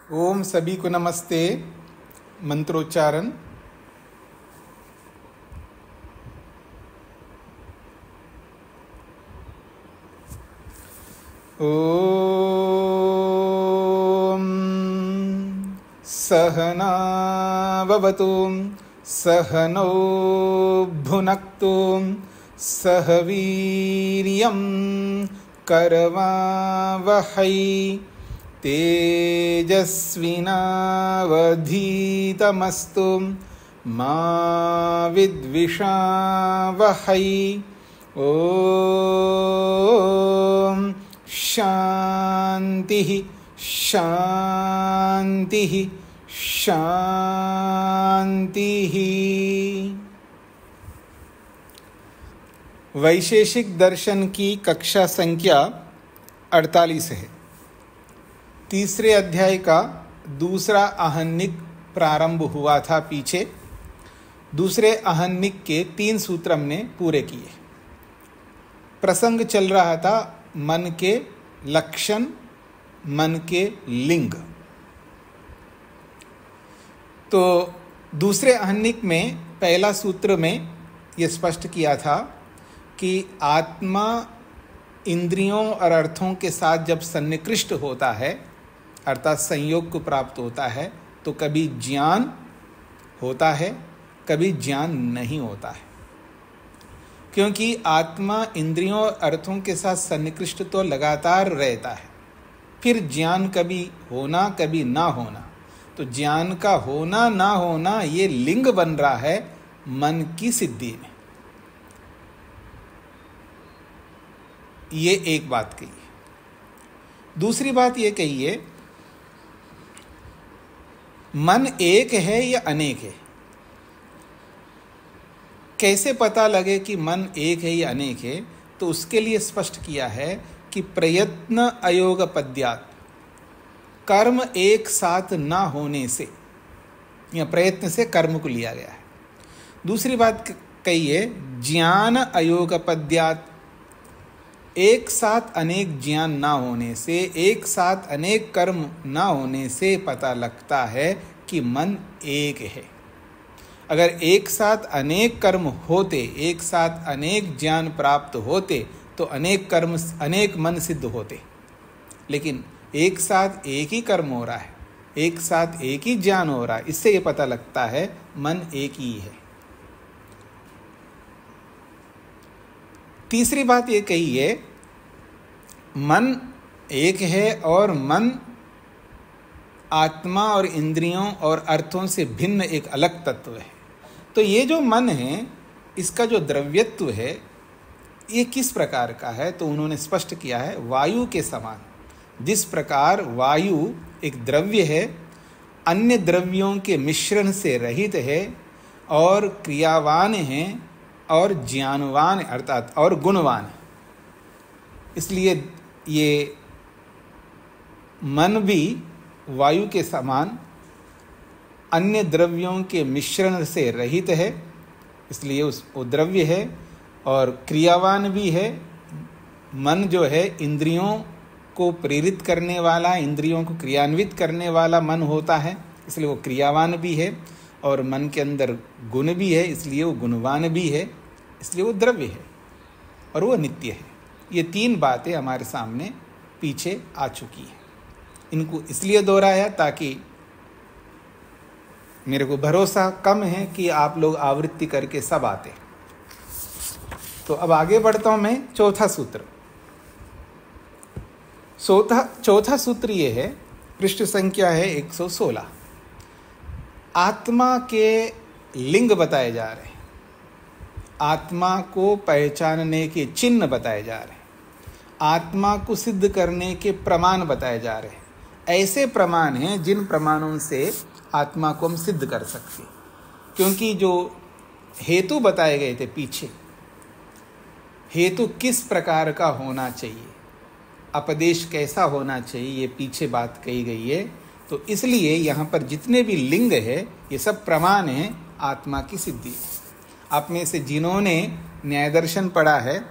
ओम सभी को नमस्ते। मंत्रोच्चारण। ओम सहना भवतु सहनौ भुनक्तु सह वीर्यं करवावहै तेजस्विनावधीतमस्तु मा विद्विषावहै। ओम शांति शांति शांति। वैशेषिक दर्शन की कक्षा संख्या 48 है। तीसरे अध्याय का दूसरा आहनिक प्रारंभ हुआ था पीछे। दूसरे आहनिक के 3 सूत्र हमने पूरे किए। प्रसंग चल रहा था मन के लक्षण, मन के लिंग। तो दूसरे आहनिक में पहला सूत्र में यह स्पष्ट किया था कि आत्मा इंद्रियों और अर्थों के साथ जब सन्निकृष्ट होता है, अर्थात संयोग को प्राप्त होता है, तो कभी ज्ञान होता है, कभी ज्ञान नहीं होता है। क्योंकि आत्मा इंद्रियों और अर्थों के साथ सन्निकृष्ट तो लगातार रहता है, फिर ज्ञान कभी होना कभी ना होना। तो ज्ञान का होना ना होना ये लिंग बन रहा है मन की सिद्धि में। ये एक बात कही है। दूसरी बात ये कही है, मन एक है या अनेक है। कैसे पता लगे कि मन एक है या अनेक है? तो उसके लिए स्पष्ट किया है कि प्रयत्न अयोगपद्यात्, कर्म एक साथ ना होने से, या प्रयत्न से कर्म को लिया गया है। दूसरी बात कही है ज्ञान अयोगपद्यात्, एक साथ अनेक ज्ञान ना होने से, एक साथ अनेक कर्म ना होने से पता लगता है कि मन एक है। अगर एक साथ अनेक कर्म होते, एक साथ अनेक ज्ञान प्राप्त होते, तो अनेक कर्म, अनेक मन सिद्ध होते। लेकिन एक साथ एक ही कर्म हो रहा है, एक साथ एक ही ज्ञान हो रहा है, इससे ये पता लगता है मन एक ही है। तीसरी बात ये कही है, मन एक है और मन आत्मा और इंद्रियों और अर्थों से भिन्न एक अलग तत्व है। तो ये जो मन है, इसका जो द्रव्यत्व है, ये किस प्रकार का है? तो उन्होंने स्पष्ट किया है वायु के समान। जिस प्रकार वायु एक द्रव्य है, अन्य द्रव्यों के मिश्रण से रहित है और क्रियावान है और ज्ञानवान अर्थात और गुणवान है, इसलिए ये मन भी वायु के समान अन्य द्रव्यों के मिश्रण से रहित है, इसलिए वो द्रव्य है और क्रियावान भी है। मन जो है इंद्रियों को प्रेरित करने वाला, इंद्रियों को क्रियान्वित करने वाला मन होता है, इसलिए वो क्रियावान भी है। और मन के अंदर गुण भी है, इसलिए वो गुणवान भी है, इसलिए वो द्रव्य है और वो नित्य है। ये 3 बातें हमारे सामने पीछे आ चुकी हैं। इनको इसलिए दोहराया ताकि मेरे को भरोसा कम है कि आप लोग आवृत्ति करके सब आते। तो अब आगे बढ़ता हूं मैं। चौथा सूत्र, चौथा सूत्र ये है, पृष्ठ संख्या है 116। आत्मा के लिंग बताए जा रहे हैं, आत्मा को पहचानने के चिन्ह बताए जा रहे हैं, आत्मा को सिद्ध करने के प्रमाण बताए जा रहे हैं। ऐसे प्रमाण हैं जिन प्रमाणों से आत्मा को हम सिद्ध कर सकते हैं। क्योंकि जो हेतु बताए गए थे पीछे, हेतु किस प्रकार का होना चाहिए, अपदेश कैसा होना चाहिए, ये पीछे बात कही गई है। तो इसलिए यहाँ पर जितने भी लिंग है, ये सब प्रमाण हैं आत्मा की सिद्धि। आप में से जिन्होंने न्याय दर्शन पढ़ा है,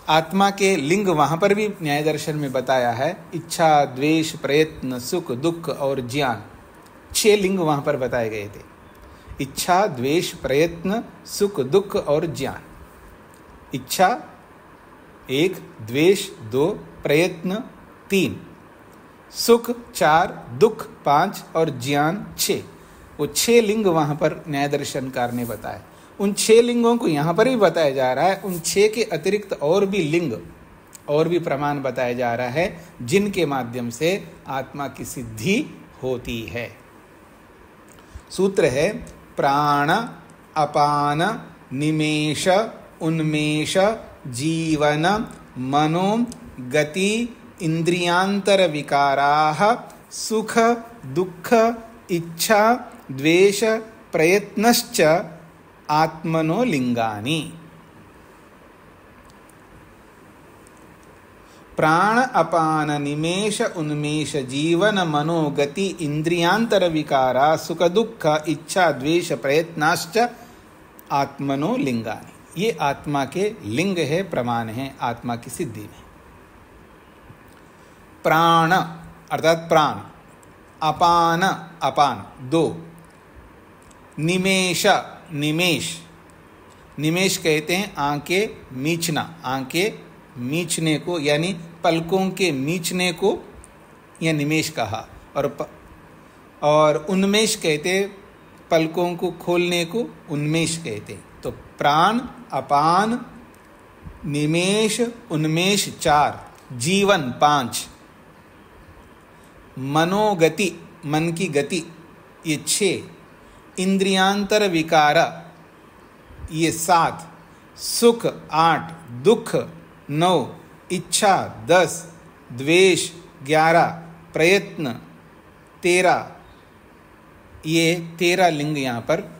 आत्मा के लिंग वहां पर भी न्याय दर्शन में बताया है, इच्छा, द्वेष, प्रयत्न, सुख, दुख और ज्ञान, 6 लिंग वहां पर बताए गए थे। इच्छा, द्वेष, प्रयत्न, सुख, दुख और ज्ञान। इच्छा 1, द्वेष 2, प्रयत्न 3, सुख 4, दुख 5 और ज्ञान 6। वो 6 लिंग वहां पर न्याय दर्शनकार ने बताया। उन 6 लिंगों को यहाँ पर भी बताया जा रहा है। उन 6 के अतिरिक्त और भी लिंग और भी प्रमाण बताया जा रहा है, जिनके माध्यम से आत्मा की सिद्धि होती है। सूत्र है प्राण, अपान, निमेष, उन्मेष, जीवन, मनो, गति, इंद्रियांतर विकाराः, सुख, दुख, इच्छा, द्वेष, प्रयत्नश्च आत्मनो लिंगानि। प्राण, अपान, निमेष, उन्मेष, जीवन, मनो, गति, इंद्रियांतर विकारा, सुख, दुख, इच्छा, द्वेष, प्रयत्नाश्च आत्मनो लिंगानि। ये आत्मा के लिंग है, प्रमाण है आत्मा की सिद्धि में। प्राण अर्थात प्राण, अपान अपान 2, निमेष निमेष, निमेष कहते हैं आंखें मीचना, आंखें मीचने को, यानी पलकों के मीचने को यह निमेष कहा। और उन्मेष कहते पलकों को खोलने को उन्मेष कहते। तो प्राण, अपान, निमेष, उन्मेष 4, जीवन 5, मनोगति मन की गति ये 6, इंद्रियांतर विकार ये 7, सुख 8, दुख 9, इच्छा 10, द्वेष 11, प्रयत्न 13, ये 13 लिंग यहाँ पर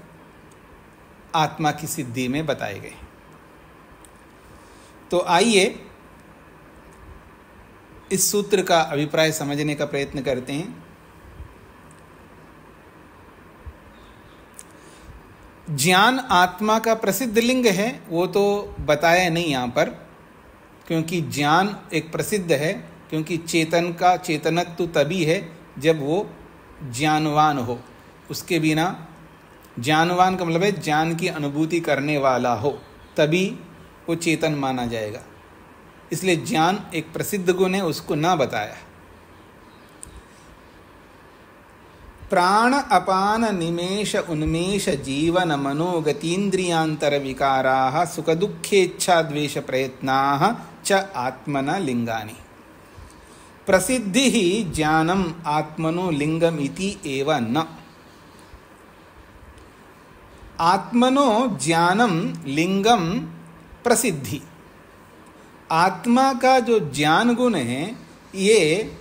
आत्मा की सिद्धि में बताए गए। तो आइए इस सूत्र का अभिप्राय समझने का प्रयत्न करते हैं। ज्ञान आत्मा का प्रसिद्ध लिंग है, वो तो बताया नहीं यहाँ पर, क्योंकि ज्ञान एक प्रसिद्ध है, क्योंकि चेतन का चेतनत्व तभी है जब वो ज्ञानवान हो। उसके बिना, ज्ञानवान का मतलब है ज्ञान की अनुभूति करने वाला हो, तभी वो चेतन माना जाएगा। इसलिए ज्ञान एक प्रसिद्ध गुण है, उसको ना बताया। प्राण, अपान, निमेष, उन्मेष, जीवन, मनो, गतीन्द्रियांतर विकाराः, सुख, दुःखेच्छा, द्वेष, प्रयत्नाः च आत्मना लिंगानि। प्रसिद्धि ही ज्ञानम आत्मनो लिंगम इति एव न। आत्मनो ज्ञानम लिंगम प्रसिद्धि। आत्मा का जो ज्ञान गुण है ये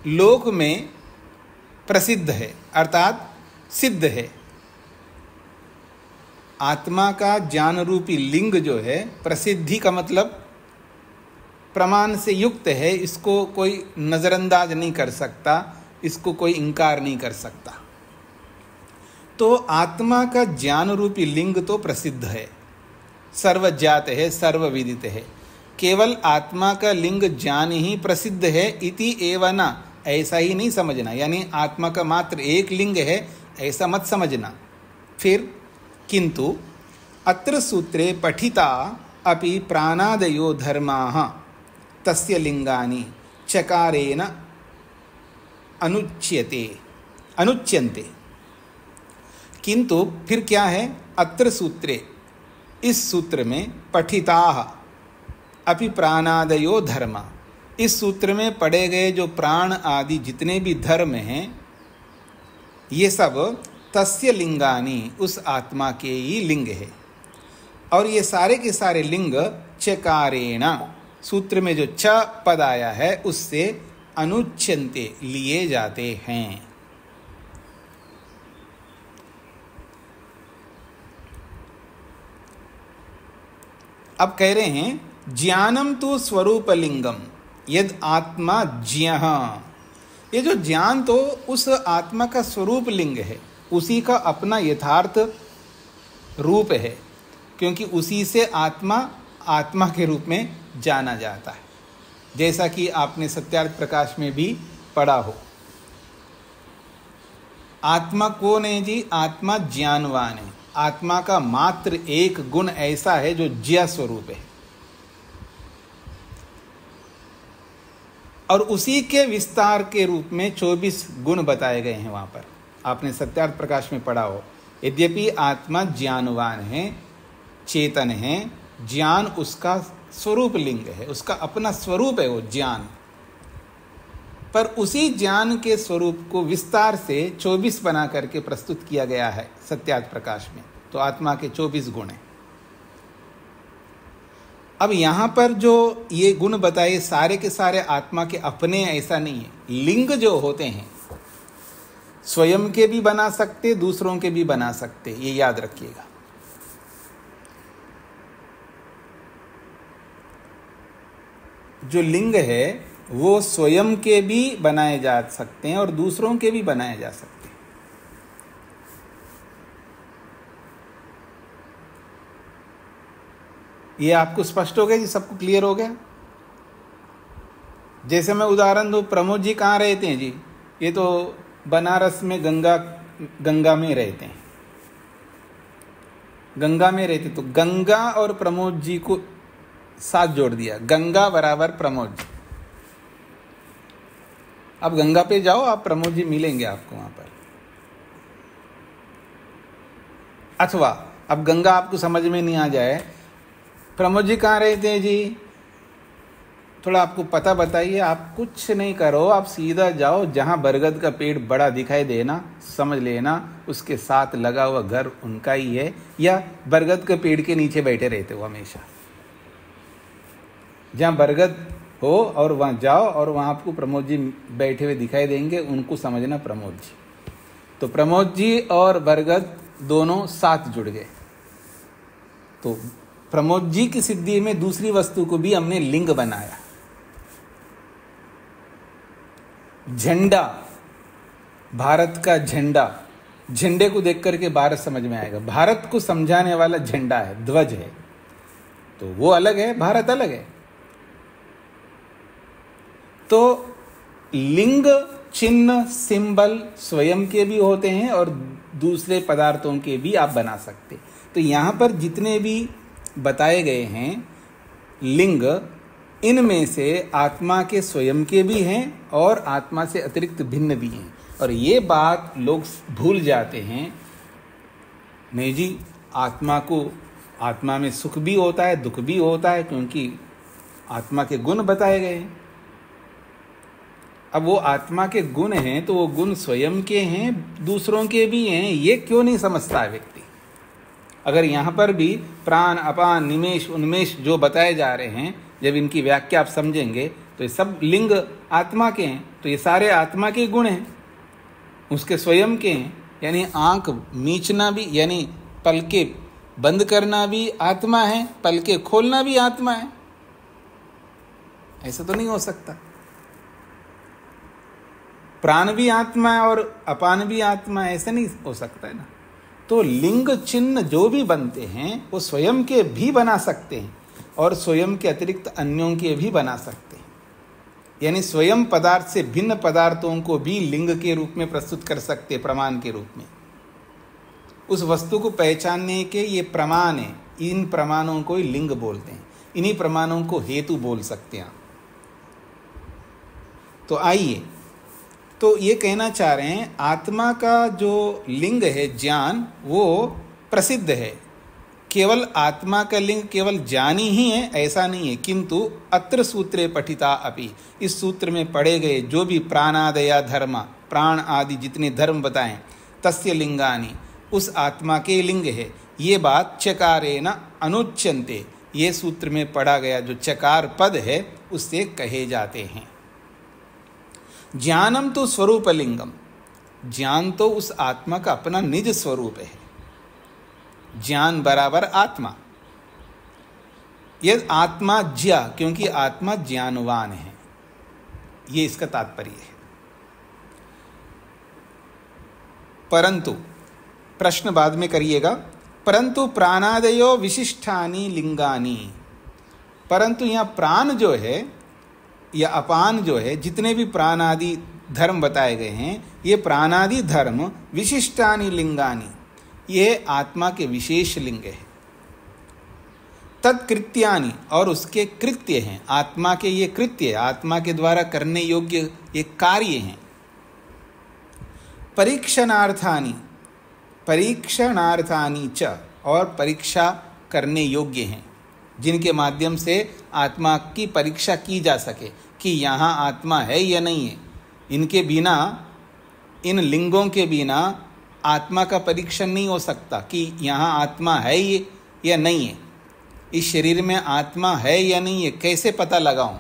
लोक में प्रसिद्ध है, अर्थात सिद्ध है। आत्मा का ज्ञान रूपी लिंग जो है, प्रसिद्धि का मतलब प्रमाण से युक्त है, इसको कोई नज़रअंदाज नहीं कर सकता, इसको कोई इनकार नहीं कर सकता। तो आत्मा का ज्ञान रूपी लिंग तो प्रसिद्ध है, सर्वज्ञात है, सर्वविदित है। केवल आत्मा का लिंग ज्ञान ही प्रसिद्ध है इति एव न, ऐसा ही नहीं समझना, यानी आत्मा का मात्र एक लिंग है ऐसा मत समझना। फिर किंतु अत्र सूत्रे पठिता अपि प्राणादयो धर्माः तस्य लिंगानि चकारेण अनुच्यन्ते। किंतु फिर क्या है, अत्र सूत्रे, इस सूत्र में पठिताः अपि प्राणादयो धर्मा, इस सूत्र में पढ़े गए जो प्राण आदि जितने भी धर्म हैं, ये सब तस्य लिंगानि, उस आत्मा के ही लिंग है। और ये सारे के सारे लिंग चकारेण, सूत्र में जो च पद आया है उससे अनुच्यन्ते, लिए जाते हैं। अब कह रहे हैं ज्ञानम तो स्वरूप लिंगम यद आत्मा ज्ञः। ये जो ज्ञान तो उस आत्मा का स्वरूप लिंग है, उसी का अपना यथार्थ रूप है। क्योंकि उसी से आत्मा आत्मा के रूप में जाना जाता है, जैसा कि आपने सत्यार्थ प्रकाश में भी पढ़ा हो। आत्मा कौन है जी? आत्मा ज्ञानवान है। आत्मा का मात्र एक गुण ऐसा है जो ज्ञा स्वरूप है, और उसी के विस्तार के रूप में 24 गुण बताए गए हैं वहां पर। आपने सत्यार्थ प्रकाश में पढ़ा हो। यद्यपि आत्मा ज्ञानवान है, चेतन है, ज्ञान उसका स्वरूप लिंग है, उसका अपना स्वरूप है वो ज्ञान, पर उसी ज्ञान के स्वरूप को विस्तार से 24 बना करके प्रस्तुत किया गया है सत्यार्थ प्रकाश में। तो आत्मा के 24 गुण हैं। अब यहां पर जो ये गुण बताए सारे के सारे आत्मा के अपने, ऐसा नहीं है। लिंग जो होते हैं स्वयं के भी बना सकते, दूसरों के भी बना सकते, ये याद रखिएगा। जो लिंग है वो स्वयं के भी बनाए जा सकते हैं और दूसरों के भी बनाए जा सकते हैं। ये आपको स्पष्ट हो गया जी? सबको क्लियर हो गया? जैसे मैं उदाहरण दूं, प्रमोद जी कहाँ रहते हैं जी? ये तो बनारस में गंगा में रहते हैं, गंगा में रहते। तो गंगा और प्रमोद जी को साथ जोड़ दिया, गंगा बराबर प्रमोद जी। अब गंगा पे जाओ, आप प्रमोद जी मिलेंगे आपको वहां पर। अथवा अब गंगा आपको समझ में नहीं आ जाए, प्रमोद जी कहाँ रहते हैं जी? थोड़ा आपको पता बताइए। आप कुछ नहीं करो, आप सीधा जाओ, जहां बरगद का पेड़ बड़ा दिखाई देना, समझ लेना उसके साथ लगा हुआ घर उनका ही है, या बरगद के पेड़ के नीचे बैठे रहते हो हमेशा। जहां बरगद हो और वहां जाओ और वहां आपको प्रमोद जी बैठे हुए दिखाई देंगे, उनको समझना प्रमोद जी। तो प्रमोद जी और बरगद दोनों साथ जुड़ गए। तो प्रमोद जी की सिद्धि में दूसरी वस्तु को भी हमने लिंग बनाया। झंडा, भारत का झंडा, झंडे को देख करके भारत समझ में आएगा। भारत को समझाने वाला झंडा है, ध्वज है, तो वो अलग है, भारत अलग है। तो लिंग, चिन्ह, सिंबल स्वयं के भी होते हैं और दूसरे पदार्थों के भी आप बना सकते। तो यहां पर जितने भी बताए गए हैं लिंग, इनमें से आत्मा के स्वयं के भी हैं और आत्मा से अतिरिक्त भिन्न भी हैं। और ये बात लोग भूल जाते हैं। नहीं जी, आत्मा में सुख भी होता है, दुख भी होता है, क्योंकि आत्मा के गुण बताए गए हैं। अब वो आत्मा के गुण हैं तो वो गुण स्वयं के हैं, दूसरों के भी हैं, ये क्यों नहीं समझता है व्यक्ति। अगर यहाँ पर भी प्राण, अपान, निमेष, उन्मेष जो बताए जा रहे हैं, जब इनकी व्याख्या आप समझेंगे तो ये सब लिंग आत्मा के हैं। तो ये सारे आत्मा के गुण हैं, उसके स्वयं के हैं। यानी आंख मीचना भी, यानी पलके बंद करना भी आत्मा है, पलके खोलना भी आत्मा है। ऐसा तो नहीं हो सकता। प्राण भी आत्मा है और अपान भी आत्मा है, ऐसा नहीं हो सकता है ना। तो लिंग चिन्ह जो भी बनते हैं वो स्वयं के भी बना सकते हैं और स्वयं के अतिरिक्त अन्यों के भी बना सकते हैं। यानी स्वयं पदार्थ से भिन्न पदार्थों को भी लिंग के रूप में प्रस्तुत कर सकते, प्रमाण के रूप में। उस वस्तु को पहचानने के ये प्रमाण है, इन प्रमाणों को ही लिंग बोलते हैं। इन्हीं प्रमाणों को हेतु बोल सकते हैं। तो आइए, तो ये कहना चाह रहे हैं आत्मा का जो लिंग है ज्ञान, वो प्रसिद्ध है। केवल आत्मा का लिंग केवल ज्ञानी ही है ऐसा नहीं है, किंतु अत्र सूत्रे पठिता अपि, इस सूत्र में पढ़े गए जो भी प्राणादया धर्म, प्राण आदि जितने धर्म बताएं, तस्य लिंगानि, उस आत्मा के लिंग है। ये बात चकारेण अनुच्यन्ते, ये सूत्र में पढ़ा गया जो चकार पद है उससे कहे जाते हैं। ज्ञानम तो स्वरूप लिंगम, ज्ञान तो उस आत्मा का अपना निज स्वरूप है। ज्ञान बराबर आत्मा। यह आत्मा ज्ञा, क्योंकि आत्मा ज्ञानवान है, ये इसका तात्पर्य है। परंतु प्रश्न बाद में करिएगा, परंतु प्राणादयो विशिष्टानि लिंगानि, परंतु यहाँ प्राण जो है या अपान जो है, जितने भी प्राणादि धर्म बताए गए हैं, ये प्राणादि धर्म विशिष्टानि लिंगानि, ये आत्मा के विशेष लिंग है। तत्कृत्यानि, और उसके कृत्य हैं, आत्मा के ये कृत्य, आत्मा के द्वारा करने योग्य ये कार्य हैं। परीक्षणार्थानि, परीक्षणार्थानि च, और परीक्षा करने योग्य हैं, जिनके माध्यम से आत्मा की परीक्षा की जा सके कि यहाँ आत्मा है या नहीं है। इनके बिना, इन लिंगों के बिना आत्मा का परीक्षण नहीं हो सकता कि यहाँ आत्मा है या नहीं है, इस शरीर में आत्मा है या नहीं है, कैसे पता लगाऊं।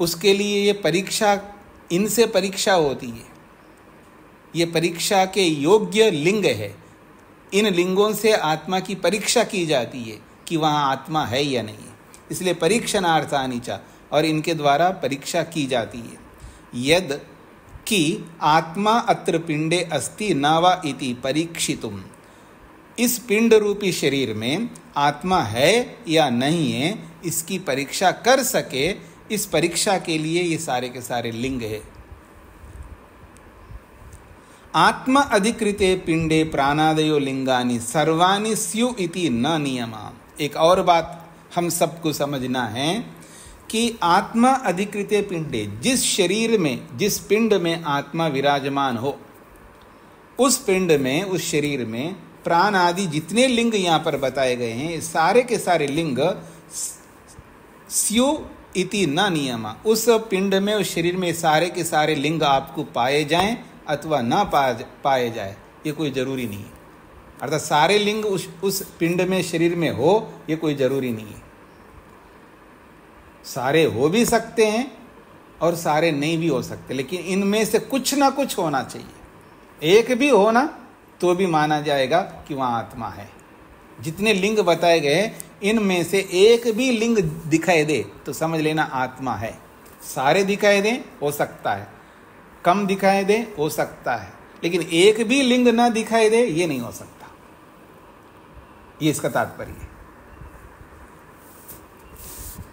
उसके लिए ये परीक्षा, इनसे परीक्षा होती है, ये परीक्षा के योग्य लिंग है। इन लिंगों से आत्मा की परीक्षा की जाती है कि वहाँ आत्मा है या नहीं है, इसलिए परीक्षणार्थानि च, और इनके द्वारा परीक्षा की जाती है। यद कि आत्मा अत्र पिंडे अस्ति न वा इति परीक्षितुम, इस पिंड रूपी शरीर में आत्मा है या नहीं है, इसकी परीक्षा कर सके, इस परीक्षा के लिए ये सारे के सारे लिंग है। आत्मा अधिकृते पिंडे प्राणादयो लिंगानि सर्वाणि स्यु इति न नियमा। एक और बात हम सबको समझना है कि आत्मा अधिकृते पिंडे, जिस शरीर में, जिस पिंड में आत्मा विराजमान हो, उस पिंड में, उस शरीर में प्राण आदि जितने लिंग यहाँ पर बताए गए हैं, सारे के सारे लिंग स्यु इति न नियमा। उस पिंड में, उस शरीर में सारे के सारे लिंग आपको पाए जाएं अथवा ना पाए जाए, ये कोई जरूरी नहीं है। अर्थात सारे लिंग उस पिंड में, शरीर में हो, ये कोई जरूरी नहीं है। सारे हो भी सकते हैं और सारे नहीं भी हो सकते, लेकिन इनमें से कुछ ना कुछ होना चाहिए। एक भी होना तो भी माना जाएगा कि वहाँ आत्मा है। जितने लिंग बताए गए, इनमें से एक भी लिंग दिखाई दे तो समझ लेना आत्मा है। सारे दिखाई दें हो सकता है, कम दिखाई दे हो सकता है, लेकिन एक भी लिंग ना दिखाई दे ये नहीं हो सकता। ये इसका तात्पर्य है।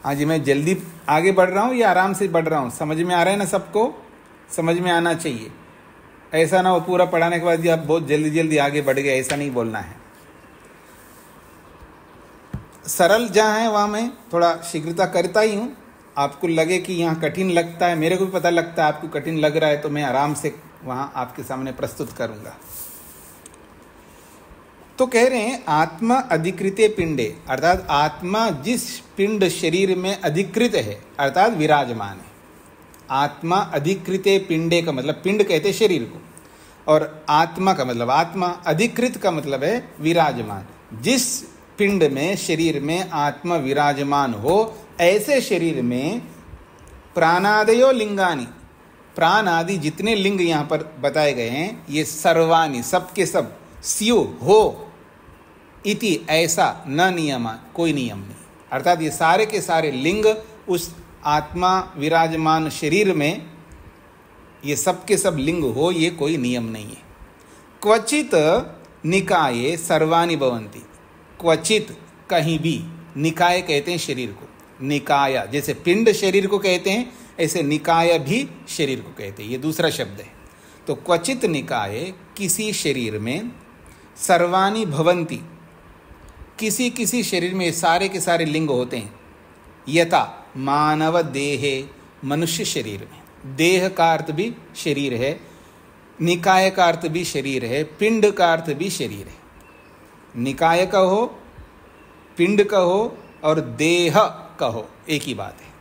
हाँ जी, मैं जल्दी आगे बढ़ रहा हूँ या आराम से बढ़ रहा हूँ? समझ में आ रहा है ना? सबको समझ में आना चाहिए। ऐसा ना हो पूरा पढ़ाने के बाद आप बहुत जल्दी जल्दी आगे बढ़ गए, ऐसा नहीं बोलना है। सरल जहाँ है वहाँ मैं थोड़ा शीघ्रता करता ही हूँ। आपको लगे कि यहाँ कठिन लगता है, मेरे को भी पता लगता है आपको कठिन लग रहा है, तो मैं आराम से वहाँ आपके सामने प्रस्तुत करूँगा। तो कह रहे हैं आत्मा अधिकृते पिंडे, अर्थात आत्मा जिस पिंड शरीर में अधिकृत है, अर्थात विराजमान है। आत्मा अधिकृते पिंडे का मतलब, पिंड कहते शरीर को, और आत्मा का मतलब आत्मा, अधिकृत का मतलब है विराजमान। जिस पिंड में, शरीर में आत्मा विराजमान हो, ऐसे शरीर में प्राणादयो लिंगानि, प्राण आदि जितने लिंग यहाँ पर बताए गए हैं, ये सर्वानि, सब के सब, स्यु हो इति, ऐसा न नियमा, कोई नियम नहीं। अर्थात ये सारे के सारे लिंग उस आत्मा विराजमान शरीर में, ये सब के सब लिंग हो, ये कोई नियम नहीं है। क्वचित निकाये सर्वाणि भवन्ति, क्वचित कहीं भी, निकाय कहते हैं शरीर को, निकाया जैसे पिंड शरीर को कहते हैं, ऐसे निकाय भी शरीर को कहते हैं, ये दूसरा शब्द है। तो क्वचित निकाये, किसी शरीर में, सर्वाणि भवन्ति, किसी किसी शरीर में सारे के सारे लिंग होते हैं। यथा मानव देहे, मनुष्य शरीर में, देह का अर्थ भी शरीर है, निकाय का अर्थ भी शरीर है, पिंड का अर्थ भी शरीर है। निकाय का हो, पिंड का हो और देह का हो, एक ही बात है।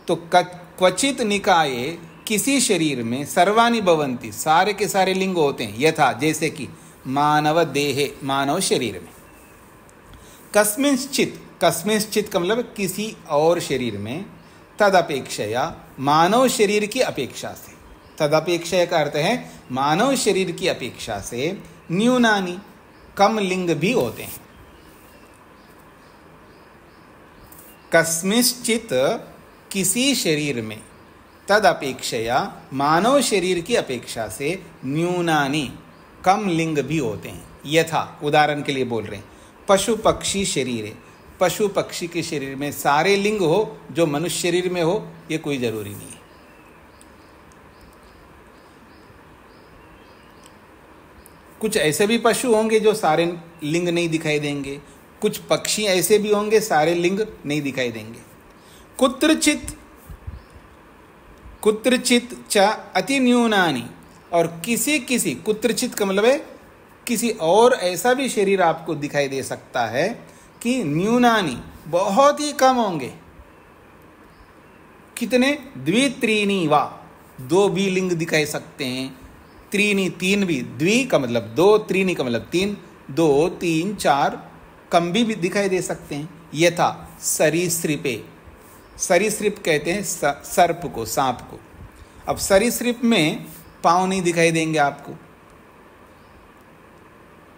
तो क्वचित निकाये, किसी शरीर में, सर्वाणि भवन्ति, सारे के सारे लिंग होते हैं। यथा जैसे कि मानव देहे, मानव शरीर में। कस्मिंश्चित, कस्मिंश्चित का मतलब किसी और शरीर में, तदपेक्षया, मानव शरीर की अपेक्षा से, तदपेक्षया का अर्थ है मानव शरीर की अपेक्षा से, न्यूनानि, कम लिंग भी होते हैं। कस्मिंश्चित, किसी शरीर में, तद अपेक्षया, मानव शरीर की अपेक्षा से, न्यूनानि, कम लिंग भी होते हैं। यथा, उदाहरण के लिए बोल रहे हैं, पशु पक्षी शरीर है, पशु पक्षी के शरीर में सारे लिंग हो जो मनुष्य शरीर में हो, ये कोई जरूरी नहीं है। कुछ ऐसे भी पशु होंगे जो सारे लिंग नहीं दिखाई देंगे, कुछ पक्षी ऐसे भी होंगे सारे लिंग नहीं दिखाई देंगे। कुत्रचित कुत्रचित च अति न्यूनानि, और किसी किसी, कुत्रचित का मतलब है किसी और ऐसा भी शरीर आपको दिखाई दे सकता है कि न्यूनानि बहुत ही कम होंगे। कितने? द्वित्रीनि वा, दो भी लिंग दिखाई सकते हैं, त्रीनि तीन भी, द्वि का मतलब दो, त्रीनि का मतलब तीन, दो तीन चार कम भी दिखाई दे सकते हैं। यथा सरीसृपे, सरीसृप कहते हैं सर्प को, सांप को। अब सरीसृप में पाँव नहीं दिखाई देंगे आपको,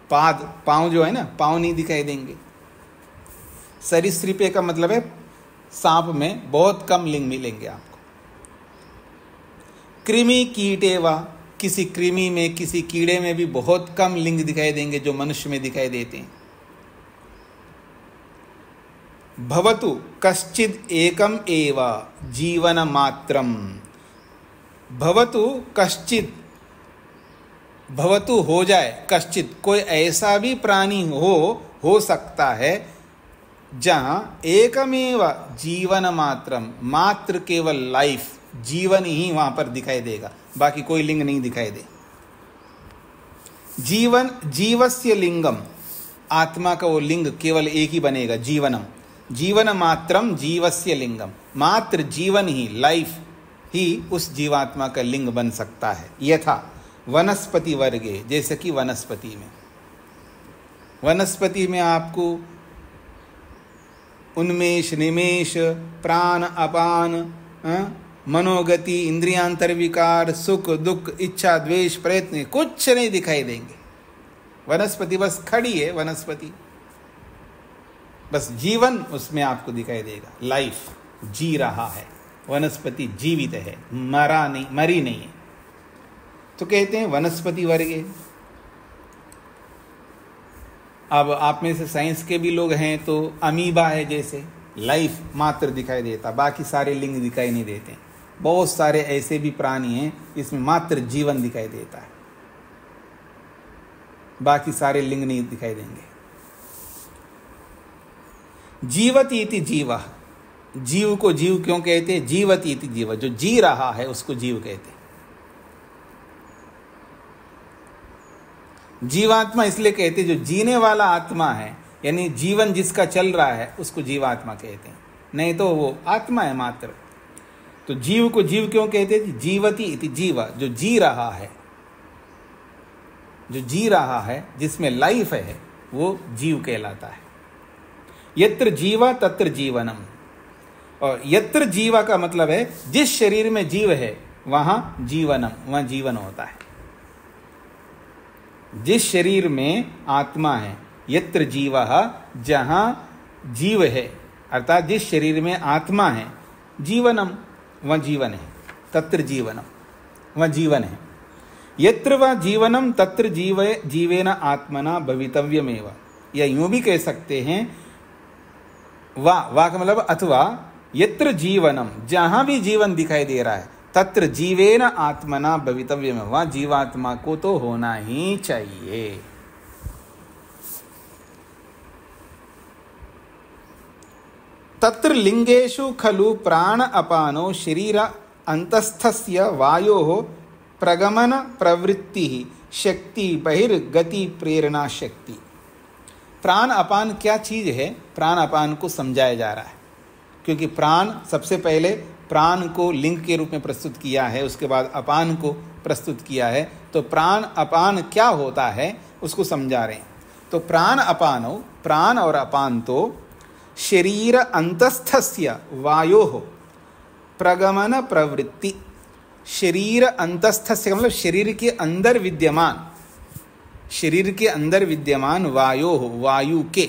पाँव जो है ना, पाँव नहीं दिखाई देंगे। सरीसृपे का मतलब है सांप में बहुत कम लिंग मिलेंगे आपको। कृमि कीटे वा, किसी कृमि में, किसी कीड़े में भी बहुत कम लिंग दिखाई देंगे जो मनुष्य में दिखाई देते हैं। भवतु कश्चिद एकम एव जीवन मात्रम, भवतु कश्चिद, भवतु हो जाए, कश्चित कोई ऐसा भी प्राणी हो सकता है जहां एकमेव जीवन मात्रम, मात्र केवल लाइफ, जीवन ही वहां पर दिखाई देगा, बाकी कोई लिंग नहीं दिखाई दे। जीवन, जीवस्य लिंगम, आत्मा का वो लिंग केवल एक ही बनेगा, जीवनम, जीवन मात्रम जीवस्य लिंगम, मात्र जीवन ही, लाइफ ही उस जीवात्मा का लिंग बन सकता है। यथा वनस्पति वर्गे, जैसे कि वनस्पति में, वनस्पति में आपको उन्मेष, निमेष, प्राण, अपान, मनोगति, इंद्रियांतर विकार, सुख दुख, इच्छा द्वेष, प्रयत्न कुछ नहीं दिखाई देंगे। वनस्पति बस खड़ी है, वनस्पति बस जीवन उसमें आपको दिखाई देगा, लाइफ जी रहा है, वनस्पति जीवित है, मरा नहीं, मरी नहीं है, तो कहते हैं वनस्पति वर्गे। अब आप में से साइंस के भी लोग हैं तो अमीबा है, जैसे लाइफ मात्र दिखाई देता, बाकी सारे लिंग दिखाई नहीं देते। बहुत सारे ऐसे भी प्राणी हैं इसमें मात्र जीवन दिखाई देता है, बाकी सारे लिंग नहीं दिखाई देंगे। जीवति इति जीवा, जीव को जीव क्यों कहते हैं? जीवति इति जीवा, जो जी रहा है उसको जीव कहते हैं। जीवात्मा इसलिए कहते हैं जो जीने वाला आत्मा है, यानी जीवन जिसका चल रहा है उसको जीवात्मा कहते हैं, नहीं तो वो आत्मा है मात्र। तो जीव को जीव क्यों कहते हैं? जीवति इति जीवा, जो जी रहा है, जो जी रहा है, जिसमें लाइफ है, वो जीव कहलाता है। यत्र जीवा तत्र जीवनम, और यत्र जीवा का मतलब है जिस शरीर में जीव है वहां जीवनम, वहां जीवन होता है। जिस शरीर में आत्मा है, यत्र जीवा, जहां जीव है, अर्थात जिस शरीर में आत्मा है, जीवनम, वह जीवन है, तत्र जीवनम, वह जीवन है। यत्र व जीवनम तत्र जीवेन आत्मना भवितव्यमेव, या यूं भी कह सकते हैं, वा का मतलब अथवा, यत्र जीवनम, जहां भी जीवन दिखाई दे रहा है, तत्र जीवेन आत्मना भवितव्यमेव, वहां जीवात्मा को तो होना ही चाहिए। तत्र लिंगेषु खलु प्राण अपानो शरीर अंतस्थस्य वायोः प्रगमन प्रवृत्ति शक्ति बहिर्गति प्रेरणा शक्ति। प्राण अपान क्या चीज है? प्राण अपान को समझाया जा रहा है, क्योंकि प्राण, सबसे पहले प्राण को लिंग के रूप में प्रस्तुत किया है, उसके बाद अपान को प्रस्तुत किया है, तो प्राण अपान क्या होता है उसको समझा रहे हैं। तो प्राण अपानो, प्राण और अपान तो शरीर अंतस्थस्य वायोः प्रगमन प्रवृत्ति, शरीर अंतस्थस्य मतलब शरीर के अंदर विद्यमान, शरीर के अंदर विद्यमान वायोः, वायु के,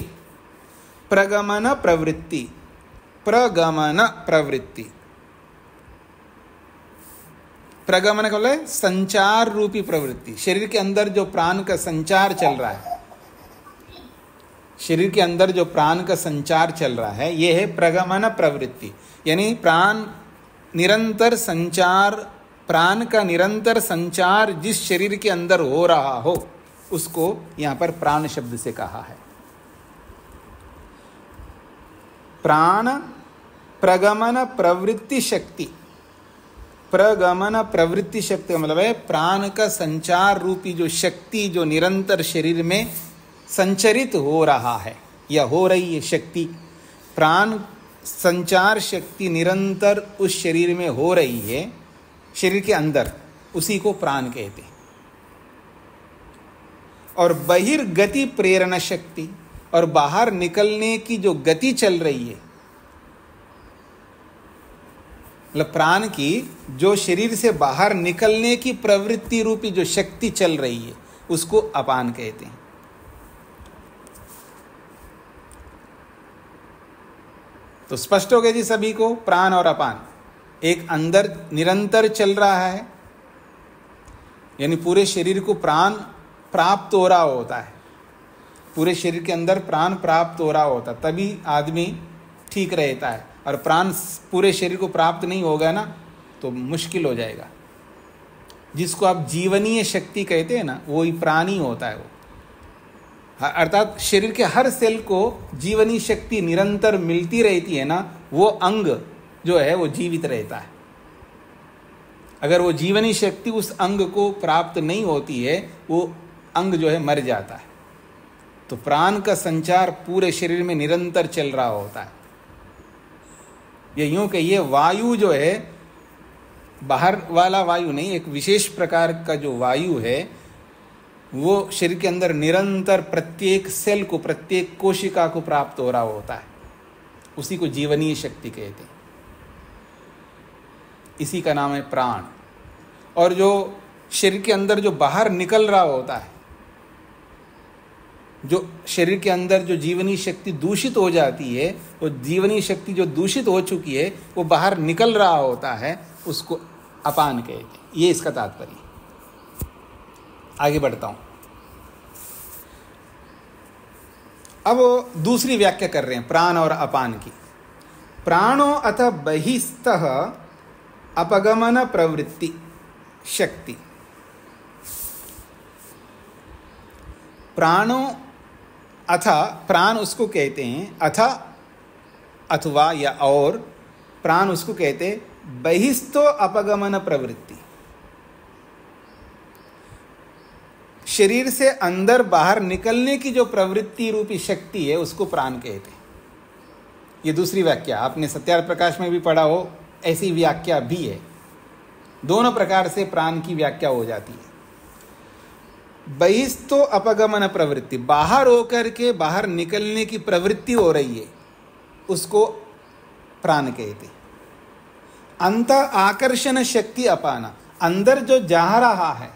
प्रगमन प्रवृत्ति, प्रगमन प्रवृत्ति, प्रगमन का मतलब संचार रूपी प्रवृत्ति, शरीर के अंदर जो प्राण का संचार चल रहा है, शरीर के अंदर जो प्राण का संचार चल रहा है ये है प्रगमन प्रवृत्ति, यानी प्राण निरंतर संचार, प्राण का निरंतर संचार जिस शरीर के अंदर हो रहा हो उसको यहां पर प्राण शब्द से कहा है। प्राण प्रगमन प्रवृत्ति शक्ति, प्रगमन प्रवृत्ति शक्ति का मतलब है प्राण का संचार रूपी जो शक्ति जो निरंतर शरीर में संचरित हो रहा है या हो रही है शक्ति, प्राण संचार शक्ति निरंतर उस शरीर में हो रही है, शरीर के अंदर, उसी को प्राण कहते हैं। और बहिर्गति प्रेरणा शक्ति, और बाहर निकलने की जो गति चल रही है, मतलब प्राण की जो शरीर से बाहर निकलने की प्रवृत्ति रूपी जो शक्ति चल रही है उसको अपान कहते हैं। तो स्पष्ट हो गया जी सभी को, प्राण और अपान एक अंदर निरंतर चल रहा है, यानी पूरे शरीर को प्राण प्राप्त हो रहा होता है, पूरे शरीर के अंदर प्राण प्राप्त हो रहा होता है तभी आदमी ठीक रहता है। और प्राण पूरे शरीर को प्राप्त नहीं होगा ना तो मुश्किल हो जाएगा। जिसको आप जीवनीय शक्ति कहते हैं ना, वो ही प्राण ही होता है वो, अर्थात शरीर के हर सेल को जीवनी शक्ति निरंतर मिलती रहती है ना, वो अंग जो है वो जीवित रहता है। अगर वो जीवनी शक्ति उस अंग को प्राप्त नहीं होती है, वो अंग जो है मर जाता है। तो प्राण का संचार पूरे शरीर में निरंतर चल रहा होता है। ये यूं कहिए, वायु जो है बाहर वाला वायु नहीं, एक विशेष प्रकार का जो वायु है वो शरीर के अंदर निरंतर प्रत्येक सेल को, प्रत्येक कोशिका को प्राप्त हो रहा होता है, उसी को जीवनीय शक्ति कहते हैं। इसी का नाम है प्राण। और जो शरीर के अंदर जो बाहर निकल रहा होता है, जो शरीर के अंदर जो जीवनी शक्ति दूषित हो जाती है, वो जीवनी शक्ति जो दूषित हो चुकी है वो बाहर निकल रहा होता है, उसको अपान कहते हैं। ये इसका तात्पर्य। आगे बढ़ता हूं। अब दूसरी व्याख्या कर रहे हैं प्राण और अपान की। प्राणो अथ बहिस्तः अपगमन प्रवृत्ति शक्ति। प्राणो अथ, प्राण उसको कहते हैं, अथ अथवा या और, प्राण उसको कहते हैं बहिस्तो अपगमन प्रवृत्ति। शरीर से अंदर बाहर निकलने की जो प्रवृत्ति रूपी शक्ति है उसको प्राण कहते हैं। ये दूसरी व्याख्या, आपने सत्यार्थ प्रकाश में भी पढ़ा हो, ऐसी व्याख्या भी है। दोनों प्रकार से प्राण की व्याख्या हो जाती है। बहिस्तो अपगमन प्रवृत्ति, बाहर होकर के बाहर निकलने की प्रवृत्ति हो रही है, उसको प्राण कहते। अंत आकर्षण शक्ति अपाना, अंदर जो जा रहा है,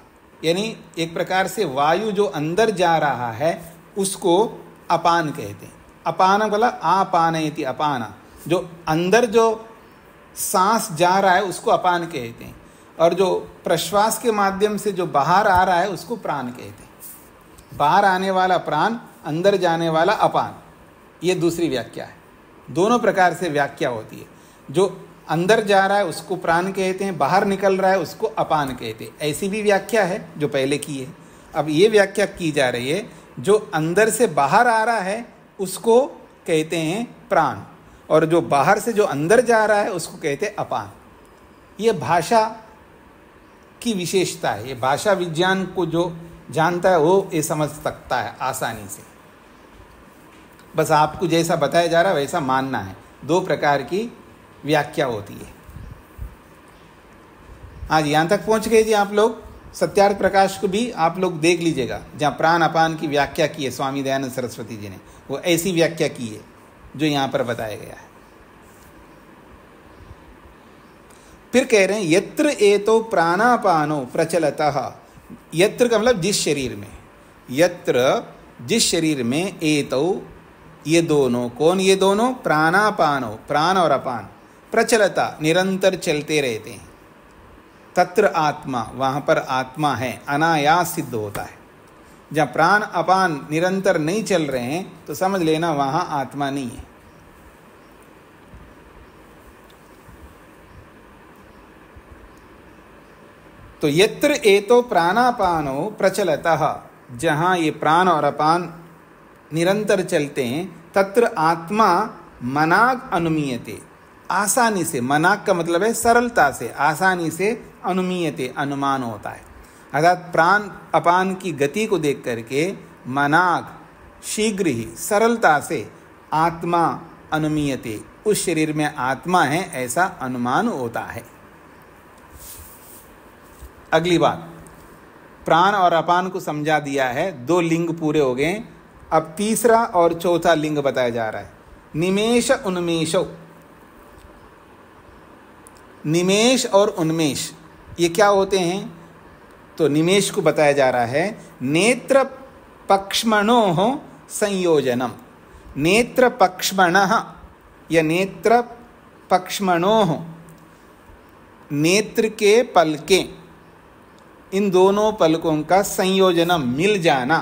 यानी एक प्रकार से वायु जो अंदर जा रहा है उसको अपान कहते हैं। अपान बोला आपानयति, अपाना, जो अंदर जो सांस जा रहा है उसको अपान कहते हैं, और जो प्रश्वास के माध्यम से जो बाहर आ रहा है उसको प्राण कहते हैं। बाहर आने वाला प्राण, अंदर जाने वाला अपान। ये दूसरी व्याख्या है। दोनों प्रकार से व्याख्या होती है। जो अंदर जा रहा है उसको प्राण कहते हैं, बाहर निकल रहा है उसको अपान कहते हैं। ऐसी भी व्याख्या है जो पहले की है। अब ये व्याख्या की जा रही है, जो अंदर से बाहर आ रहा है उसको कहते हैं प्राण, और जो बाहर से जो अंदर जा रहा है उसको कहते हैं अपान। ये भाषा की विशेषता है। ये भाषा विज्ञान को जो जानता है वो ये समझ सकता है आसानी से। बस आपको जैसा बताया जा रहा है वैसा मानना है। दो प्रकार की व्याख्या होती है। आज यहाँ तक पहुँच गए जी आप लोग। सत्यार्थ प्रकाश को भी आप लोग देख लीजिएगा, जहाँ प्राण अपान की व्याख्या की है स्वामी दयानंद सरस्वती जी ने, वो ऐसी व्याख्या की है जो यहाँ पर बताया गया है। फिर कह रहे हैं यत्र एतो प्राणापानो प्रचलतः, यत्र का मतलब जिस शरीर में, यत्र जिस शरीर में, एतो ये दोनों, कौन ये दोनों, प्राणापानो, प्राण और अपान, प्रचलता निरंतर चलते रहते हैं, तत्र आत्मा, वहाँ पर आत्मा है, अनायास सिद्ध होता है। जहाँ प्राण अपान निरंतर नहीं चल रहे हैं तो समझ लेना वहाँ आत्मा नहीं है। तो यत्र एतो प्राणापानो प्रचलतः, जहाँ ये प्राण और अपान निरंतर चलते हैं, तत्र आत्मा मनाग अनुमीयते, आसानी से, मनाग का मतलब है सरलता से, आसानी से, अनुमीयते अनुमान होता है। अर्थात प्राण अपान की गति को देख करके मनाग शीघ्र ही सरलता से आत्मा अनुमीयते, उस शरीर में आत्मा है ऐसा अनुमान होता है। अगली बात, प्राण और अपान को समझा दिया है, 2 लिंग पूरे हो गए। अब तीसरा और चौथा लिंग बताया जा रहा है, निमेष उन्मेषो। निमेष और उन्मेष ये क्या होते हैं? तो निमेष को बताया जा रहा है, नेत्र पक्ष्मणोः संयोजनम। नेत्र पक्ष्मणः या नेत्र पक्ष्मणोः, नेत्र के पलकें, इन दोनों पलकों का संयोजनम, मिल जाना,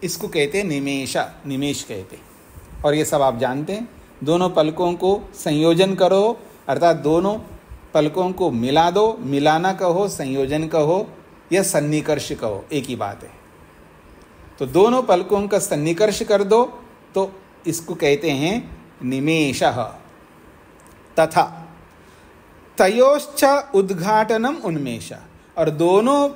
इसको कहते हैं निमेषा, निमेष कहते हैं। और ये सब आप जानते हैं, दोनों पलकों को संयोजन करो, अर्थात दोनों पलकों को मिला दो, मिलाना कहो, संयोजन कहो या सन्निकर्ष कहो, एक ही बात है। तो दोनों पलकों का सन्निकर्ष कर दो तो इसको कहते हैं निमेषः। तथा तयोश्च उद्घाटनम उन्मेष, और दोनों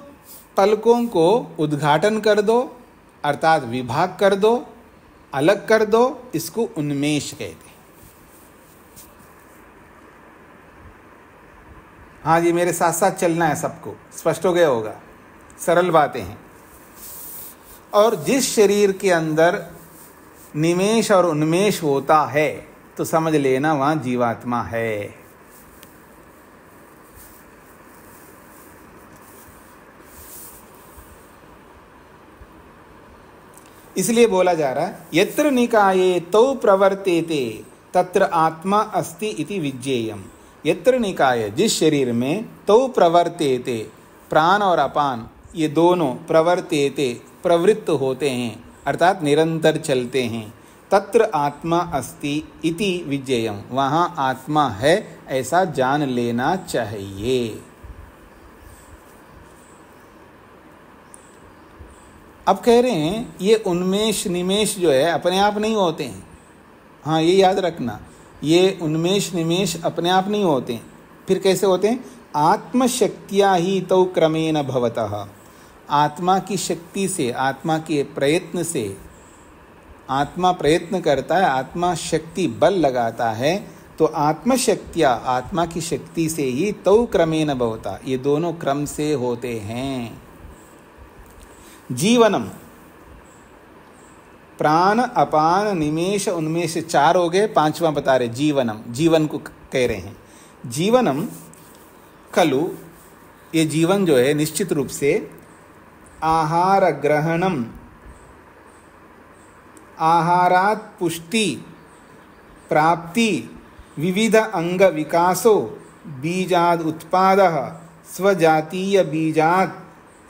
पलकों को उद्घाटन कर दो, अर्थात विभाग कर दो, अलग कर दो, इसको उन्मेष कहते हैं। हाँ जी, मेरे साथ साथ चलना है सबको, स्पष्ट हो गया होगा, सरल बातें हैं। और जिस शरीर के अंदर निमेष और उन्मेष होता है तो समझ लेना वहाँ जीवात्मा है। इसलिए बोला जा रहा है, यत्र निकाये तौ प्रवर्तेते तत्र आत्मा अस्ति इति विज्ञेयम्। यत्र निकाय, जिस शरीर में, तौ प्रवर्तेते, प्राण और अपान ये दोनों प्रवर्तेते प्रवृत्त होते हैं, अर्थात निरंतर चलते हैं, तत्र आत्मा अस्ति इति विज्ञेयम्, वहाँ आत्मा है ऐसा जान लेना चाहिए। अब कह रहे हैं ये उन्मेष निमेष जो है अपने आप नहीं होते हैं। हाँ, ये याद रखना, ये उन्मेष निमेष अपने आप नहीं होते हैं। फिर कैसे होते हैं? आत्मशक्तिया ही तौ क्रमेण भवतः, आत्मा की शक्ति से, आत्मा के प्रयत्न से, आत्मा प्रयत्न करता है, आत्मा शक्ति बल लगाता है, तो आत्मशक्तिया, आत्मा की शक्ति से ही तौ क्रमेण भवता, ये दोनों क्रम से होते हैं। जीवनम, प्राण अपान निमेष उन्मेष 4 हो गए, 5वां बता रहे जीवनम, जीवन को कह रहे हैं। जीवनम खलु, ये जीवन जो है निश्चित रूप से आहार ग्रहणम, आहारात पुष्टि प्राप्ति विविध अंग विकासो बीजाद उत्पादः स्वजातीय बीजात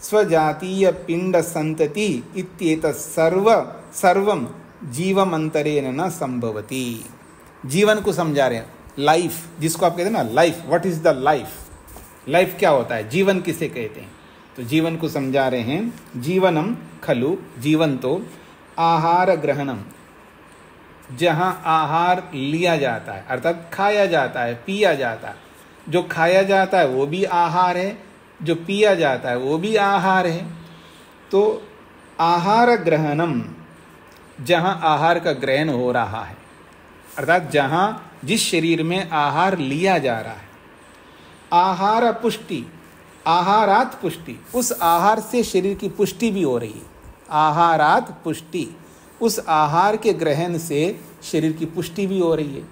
स्वजातीय पिंड संतति इत्येतत् सर्वं जीवमंतरेण न संभवति। जीवन को समझा रहे हैं, लाइफ जिसको आप कहते हैं ना, life, what is the life, life क्या होता है, जीवन किसे कहते हैं, तो जीवन को समझा रहे हैं। जीवनम खलु, जीवन तो आहार ग्रहणम, जहाँ आहार लिया जाता है, अर्थात खाया जाता है, पिया जाता है। जो खाया जाता है वो भी आहार है, जो पिया जाता है वो भी आहार है। तो आहार ग्रहणम, जहाँ आहार का ग्रहण हो रहा है, अर्थात जहाँ जिस शरीर में आहार लिया जा रहा है। आहार पुष्टि, आहारात पुष्टि, उस आहार से शरीर की पुष्टि भी हो रही है। आहारात पुष्टि, उस आहार के ग्रहण से शरीर की पुष्टि भी हो रही है,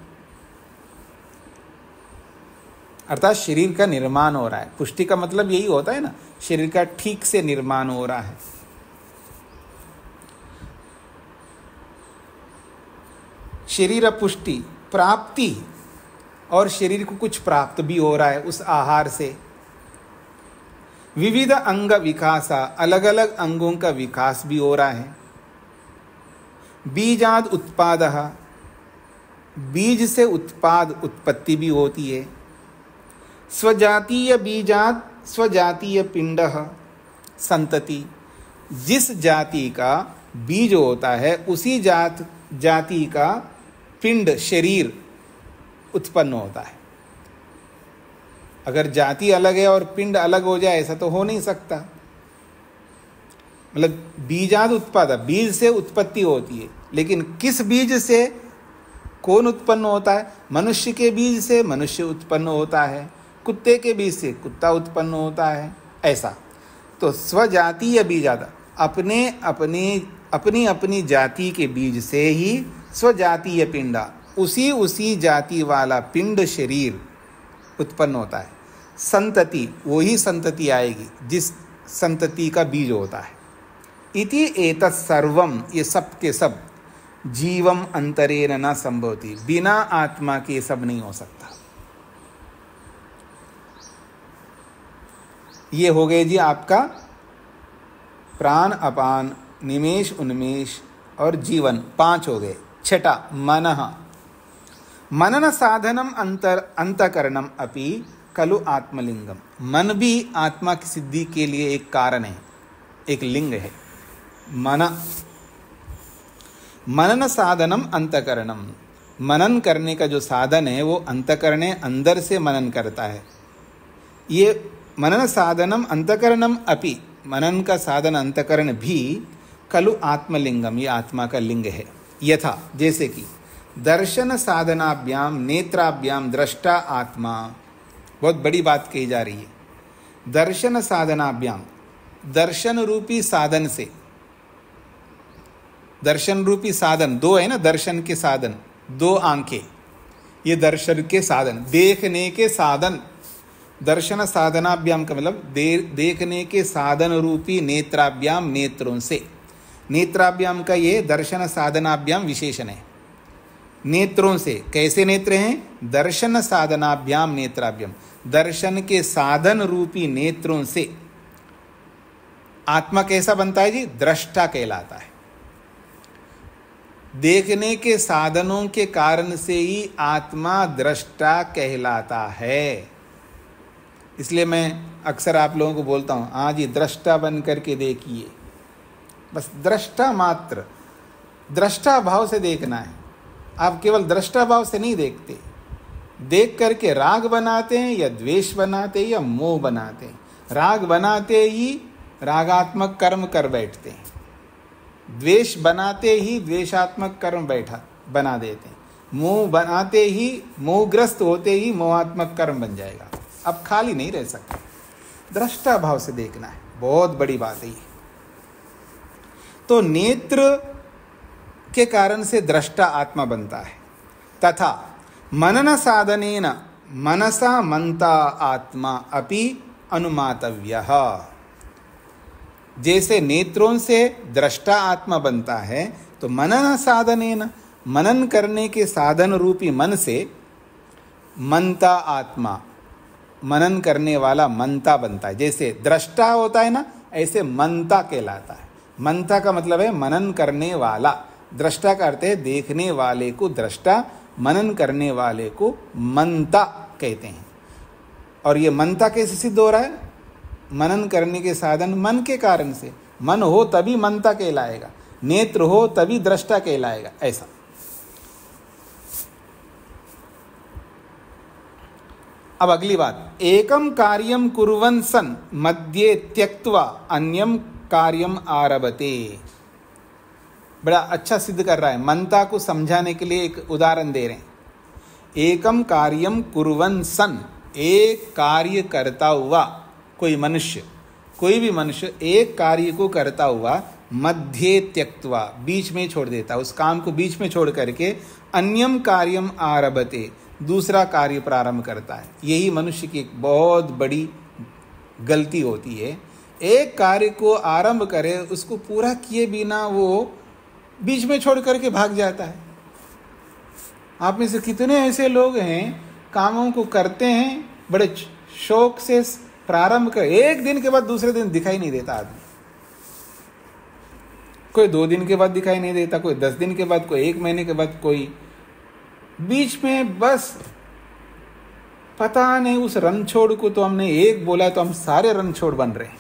अर्थात शरीर का निर्माण हो रहा है। पुष्टि का मतलब यही होता है ना, शरीर का ठीक से निर्माण हो रहा है। शरीर पुष्टि प्राप्ति, और शरीर को कुछ प्राप्त भी हो रहा है उस आहार से। विविध अंग विकासा, अलग अलग अंगों का विकास भी हो रहा है। बीजाद उत्पादः, बीज से उत्पत्ति भी होती है। स्वजातीय बीजाद स्वजातीय पिंडः संतति, जिस जाति का बीज होता है उसी जाति का पिंड शरीर उत्पन्न होता है। अगर जाति अलग है और पिंड अलग हो जाए ऐसा तो हो नहीं सकता। मतलब बीजाद उत्पाद, बीज से उत्पत्ति होती है, लेकिन किस बीज से कौन उत्पन्न होता है? मनुष्य के बीज से मनुष्य उत्पन्न होता है, कुत्ते के बीज से कुत्ता उत्पन्न होता है, ऐसा। तो स्वजातीय बीजाद, अपनी अपनी जाति के बीज से ही स्वजातीय पिंडा, उसी जाति वाला पिंड शरीर उत्पन्न होता है। संतति, वही संतति आएगी जिस संतति का बीज होता है। इति एतत् सर्वम, ये सब के सब जीवम अंतरेण न संभवति, बिना आत्मा के सब नहीं हो सकता। ये हो गए जी आपका प्राण अपान, निमेष उन्मेष और जीवन, 5 हो गए। छठा मनः, मनन साधनम अंतकरणम अपि खलु आत्मलिंगम, मन भी आत्मा की सिद्धि के लिए एक कारण है, एक लिंग है। मनन साधनम अंतकरणम, मनन करने का जो साधन है वो अंतकरण है, अंदर से मनन करता है। ये मनन साधनम अंतकरणम अपि, मनन का साधन अंतकरण भी खलु आत्मलिंगम, ये आत्मा का लिंग है। यथा, जैसे कि दर्शन साधनाभ्याम नेत्राभ्याम दृष्टा आत्मा, बहुत बड़ी बात कही जा रही है। दर्शन साधनाभ्याम, दर्शन रूपी साधन से, दर्शन रूपी साधन 2 है ना, दर्शन के साधन 2 आंखें, ये दर्शन के साधन, देखने के साधन। दर्शन साधनाभ्याम का मतलब देखने के साधन रूपी नेत्राभ्याम, नेत्रों से। नेत्राभ्याम का ये दर्शन साधनाभ्याम विशेषण है। नेत्रों से, कैसे नेत्र हैं? दर्शन साधनाभ्याम नेत्राभ्याम, दर्शन के साधन रूपी नेत्रों से आत्मा कैसा बनता है जी? दृष्टा कहलाता है। देखने के साधनों के कारण से ही आत्मा दृष्टा कहलाता है। इसलिए मैं अक्सर आप लोगों को बोलता हूँ, हाँ जी दृष्टा बन करके देखिए। बस दृष्टा मात्र, दृष्टा भाव से देखना है। आप केवल दृष्टा भाव से नहीं देखते, देख करके राग बनाते हैं या द्वेष बनाते हैं या मोह बनाते हैं। राग बनाते ही रागात्मक कर्म कर बैठते हैं, द्वेष बनाते ही द्वेषात्मक कर्म बना देते हैं, मोह बनाते ही, मोहग्रस्त होते ही मोहात्मक कर्म बन जाएगा। अब खाली नहीं रह सकते, दृष्टा भाव से देखना है, बहुत बड़ी बात है ये। तो नेत्र के कारण से दृष्टा आत्मा बनता है। तथा मनन साधनेन मनसा मंता आत्मा अपि अनुमातव्यः, जैसे नेत्रों से दृष्टा आत्मा बनता है, तो मनन साधनेन, मनन करने के साधन रूपी मन से मंता आत्मा, मनन करने वाला मंता बनता है। जैसे दृष्टा होता है ना, ऐसे मंता कहलाता है। मंता का मतलब है मनन करने वाला, दृष्टा का अर्थ है देखने वाले को दृष्टा, मनन करने वाले को मंता कहते हैं। और ये मंता कैसे सिद्ध हो रहा है? मनन करने के साधन मन के कारण से, मन हो तभी मंता कहलाएगा, नेत्र हो तभी दृष्टा कहलाएगा, ऐसा। अब अगली बात, एकम कार्यम कुर्वन् सन् मध्ये त्यक्त्वा अन्यम कार्यम आरभते। बड़ा अच्छा सिद्ध कर रहा है, मंता को समझाने के लिए एक उदाहरण दे रहे हैं। एकम कार्यम कुर्वन् सन्, एक कार्य करता हुआ कोई मनुष्य, कोई भी मनुष्य एक कार्य को करता हुआ मध्ये त्यक्त्वा, बीच में छोड़ देता, उस काम को बीच में छोड़ करके अन्यम कार्यम आरभते, दूसरा कार्य प्रारंभ करता है। यही मनुष्य की एक बहुत बड़ी गलती होती है। एक कार्य को आरंभ करे, उसको पूरा किए बिना वो बीच में छोड़ करके भाग जाता है। आप में से कितने ऐसे लोग हैं, कामों को करते हैं, बड़े शौक से प्रारंभ कर 1 दिन के बाद दूसरे दिन दिखाई नहीं देता आदमी, कोई 2 दिन के बाद दिखाई नहीं देता, कोई 10 दिन के बाद, कोई 1 महीने के बाद, कोई बीच में बस पता नहीं। उस रणछोड़ को तो हमने एक बोला तो हम सारे रणछोड़ बन रहे हैं,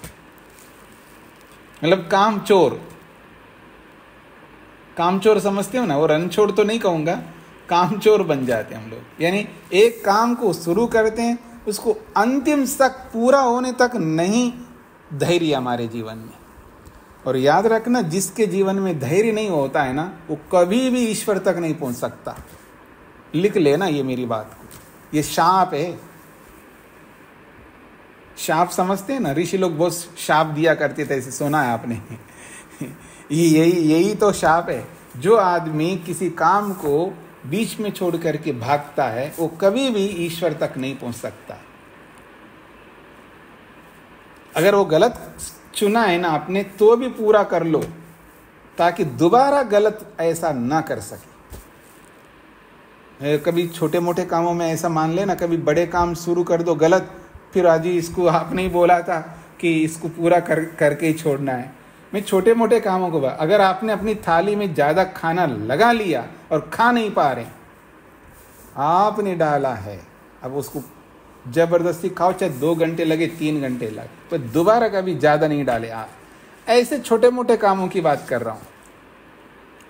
मतलब कामचोर समझते हो ना, वो रणछोड़ तो नहीं कहूंगा, कामचोर बन जाते हैं हम लोग। यानी एक काम को शुरू करते हैं, उसको अंतिम तक पूरा होने तक नहीं धैर्य हमारे जीवन में। और याद रखना, जिसके जीवन में धैर्य नहीं होता है ना, वो कभी भी ईश्वर तक नहीं पहुंच सकता। लिख लेना ये मेरी बात को, ये शाप है। शाप समझते हैं ना, ऋषि लोग बहुत शाप दिया करते थे, ऐसे सुना है आपने। यही तो शाप है। जो आदमी किसी काम को बीच में छोड़ करके भागता है, वो कभी भी ईश्वर तक नहीं पहुंच सकता। अगर वो गलत चुना है ना आपने, तो भी पूरा कर लो, ताकि दोबारा गलत ऐसा ना कर सके। कभी छोटे मोटे कामों में ऐसा मान लेना, कभी बड़े काम शुरू कर दो गलत, फिर आज इसको आपने ही बोला था कि इसको पूरा करके ही छोड़ना है। मैं छोटे मोटे कामों को अगर आपने अपनी थाली में ज़्यादा खाना लगा लिया और खा नहीं पा रहे, आपने डाला है, अब उसको जबरदस्ती खाओ, चाहे 2 घंटे लगे 3 घंटे लगे, तो दोबारा कभी ज़्यादा नहीं डाले आप। ऐसे छोटे मोटे कामों की बात कर रहा हूँ।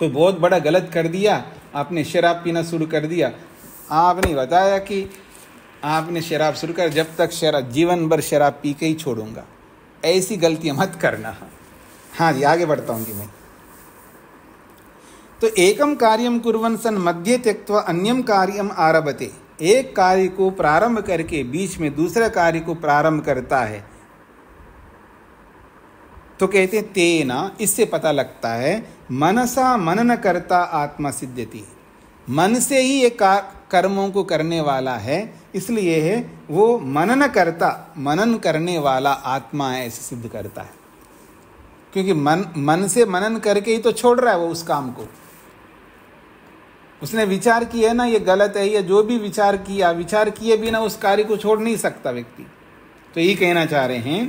कोई बहुत बड़ा गलत कर दिया, आपने शराब पीना शुरू कर दिया, आपने बताया कि आपने शराब शुरू कर, जब तक शराब जीवन भर शराब पी के ही छोड़ूंगा, ऐसी गलतियां मत करना। हाँ जी, आगे बढ़ता हूँ कि मैं तो एकम कार्यम कुर्वन् सन् मध्ये त्यक्त्वा अन्यम कार्यम आरभते। एक कार्य को प्रारंभ करके बीच में दूसरे कार्य को प्रारंभ करता है, तो कहते हैं तेना, इससे पता लगता है मनसा मनन करता आत्मा सिद्ध्यति। मन से ही ये कर्मों को करने वाला है, इसलिए है वो मनन करने वाला आत्मा है, ऐसे सिद्ध करता है। क्योंकि मन से मनन करके ही तो छोड़ रहा है वो उस काम को। उसने विचार किया है ना, ये गलत है, या जो भी विचार किए बिना उस कार्य को छोड़ नहीं सकता व्यक्ति। तो यही कहना चाह रहे हैं,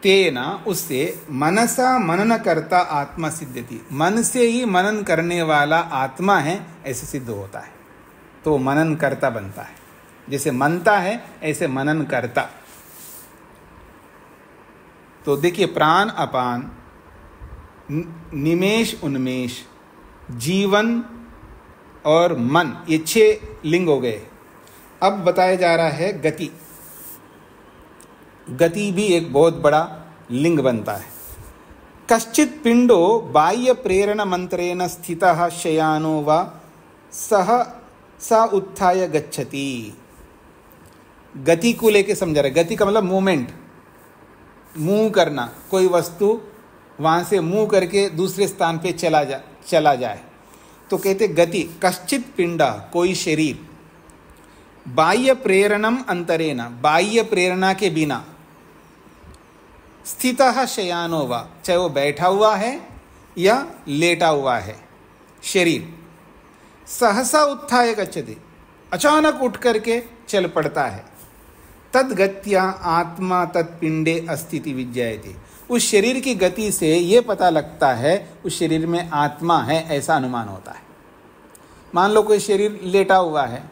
तेना, उससे मनसा मनन करता आत्मा सिद्ध्यति। मन से ही मनन करने वाला आत्मा है, ऐसे सिद्ध होता है, तो मनन करता बनता है। जैसे मनता है ऐसे मनन करता। तो देखिए, प्राण अपान, निमेष उन्मेष, जीवन और मन, ये 6 लिंग हो गए। अब बताया जा रहा है गति। गति भी एक बहुत बड़ा लिंग बनता है। कश्चित पिंडो बाह्य प्रेरण मंत्रेण स्थितः शयानो वा सह सा उत्थाय गच्छति। गति को लेके समझा रहे। गति का मतलब मूवमेंट, मूव करना, कोई वस्तु वहां से मूव करके दूसरे स्थान पे चला जाए, तो कहते गति। कश्चित पिंडा, कोई शरीर, बाह्य प्रेरणम अंतरेण, बाह्य प्रेरणा के बिना, स्थितः शयानो वा, चाहे वो बैठा हुआ है या लेटा हुआ है शरीर, सहसा उत्थाय गच्छति, अचानक उठ करके चल पड़ता है, तद्गत्या आत्मा तत्पिंडे अस्थिति विज्ञायते। उस शरीर की गति से ये पता लगता है उस शरीर में आत्मा है, ऐसा अनुमान होता है। मान लो कोई शरीर लेटा हुआ है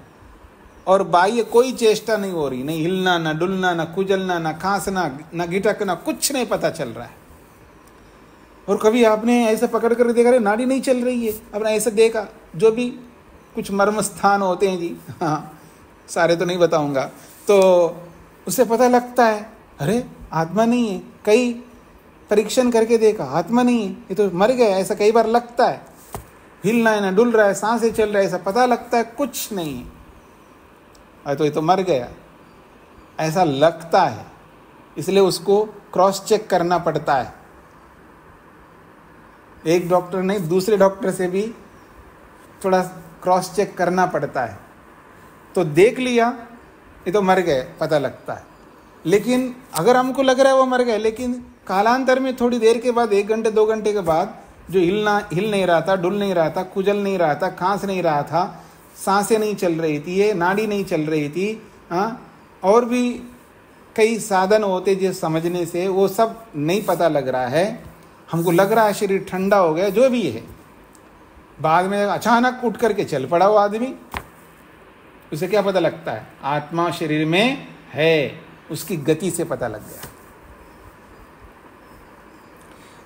और बाह्य कोई चेष्टा नहीं हो रही, नहीं हिलना, ना डुलना, ना कुचलना, ना खांसना, ना गिटकना, कुछ नहीं पता चल रहा है। और कभी आपने ऐसे पकड़ कर देखा, रहे नाड़ी नहीं चल रही है, आपने ऐसे देखा, जो भी कुछ मर्म स्थान होते हैं जी, हाँ सारे तो नहीं बताऊंगा, तो उससे पता लगता है अरे आत्मा नहीं है। कई परीक्षण करके देखा, आत्मा नहीं है, ये तो मर गया, ऐसा कई बार लगता है। हिलना है, ना डुल रहा है, सांसें चल रहा है, ऐसा पता लगता है कुछ नहीं है, तो ये तो मर गया, ऐसा लगता है। इसलिए उसको क्रॉस चेक करना पड़ता है। एक डॉक्टर नहीं, दूसरे डॉक्टर से भी थोड़ा क्रॉस चेक करना पड़ता है। तो देख लिया ये तो मर गए, पता लगता है। लेकिन अगर हमको लग रहा है वो मर गए, लेकिन कालांतर में थोड़ी देर के बाद, 1 घंटे 2 घंटे के बाद, जो हिल नहीं रहा था, डुल नहीं रहा था, कुचल नहीं रहा था, खांस नहीं रहा था, सांसें नहीं चल रही थी, ये नाड़ी नहीं चल रही थी, हाँ, और भी कई साधन होते जो समझने से वो सब नहीं पता लग रहा है, हमको लग रहा है शरीर ठंडा हो गया, जो भी है, बाद में अचानक उठ करके चल पड़ा वो आदमी, उसे क्या पता लगता है? आत्मा शरीर में है, उसकी गति से पता लग गया।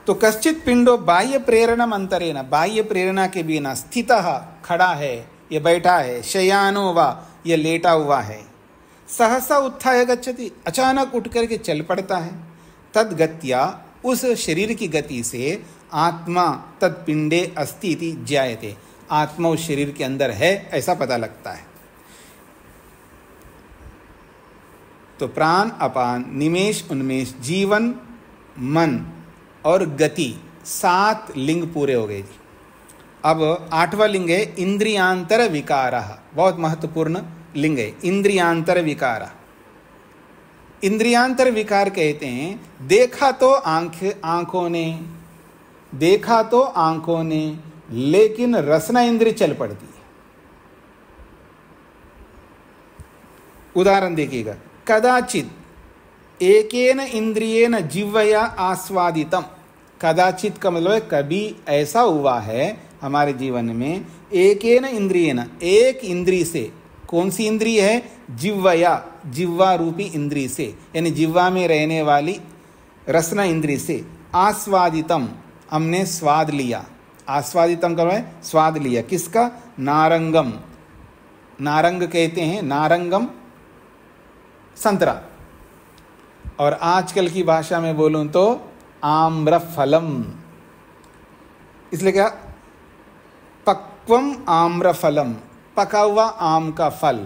तो कश्चित पिंडो बाह्य प्रेरणा अंतरेण, बाह्य प्रेरणा के बिना स्थितः, खड़ा है, ये बैठा है, शयानो वा, ये लेटा हुआ है, सहसा उत्थाय गच्छति, अचानक उठ करके चल पड़ता है, तद गत्या, उस शरीर की गति से आत्मा तद पिंडे अस्ति इति ज्ञायते, आत्मा उस शरीर के अंदर है ऐसा पता लगता है। तो प्राण अपान, निमेश उन्मेष, जीवन, मन और गति, 7 लिंग पूरे हो गए जी। अब 8वां लिंग है इंद्रियांतर विकारः, बहुत महत्वपूर्ण लिंग है इंद्रियांतर विकार। इंद्रियांतर विकार कहते हैं देखा तो आंखों ने, देखा तो आंखों ने, लेकिन रसना इंद्रिय चल पड़ती है। उदाहरण देखिएगा, कदाचित एकेन इंद्रियेन जिह्वया आस्वादितम, कदाचित का मतलब है कभी ऐसा हुआ है हमारे जीवन में, एकेन इंद्रियेन, एक इंद्रिय से, कौन सी इंद्रिय है? जिह्वया, जिह्वा रूपी इंद्रिय से, यानी जिह्वा में रहने वाली रसना इंद्रिय से, आस्वादितम, हमने स्वाद लिया, आस्वादितम का है स्वाद लिया, किसका? नारंगम, नारंग कहते हैं, नारंगम संतरा, और आजकल की भाषा में बोलूं तो आम्रफलम, इसलिए क्या? पक्वम आम्रफलम, पका हुआ आम का फल,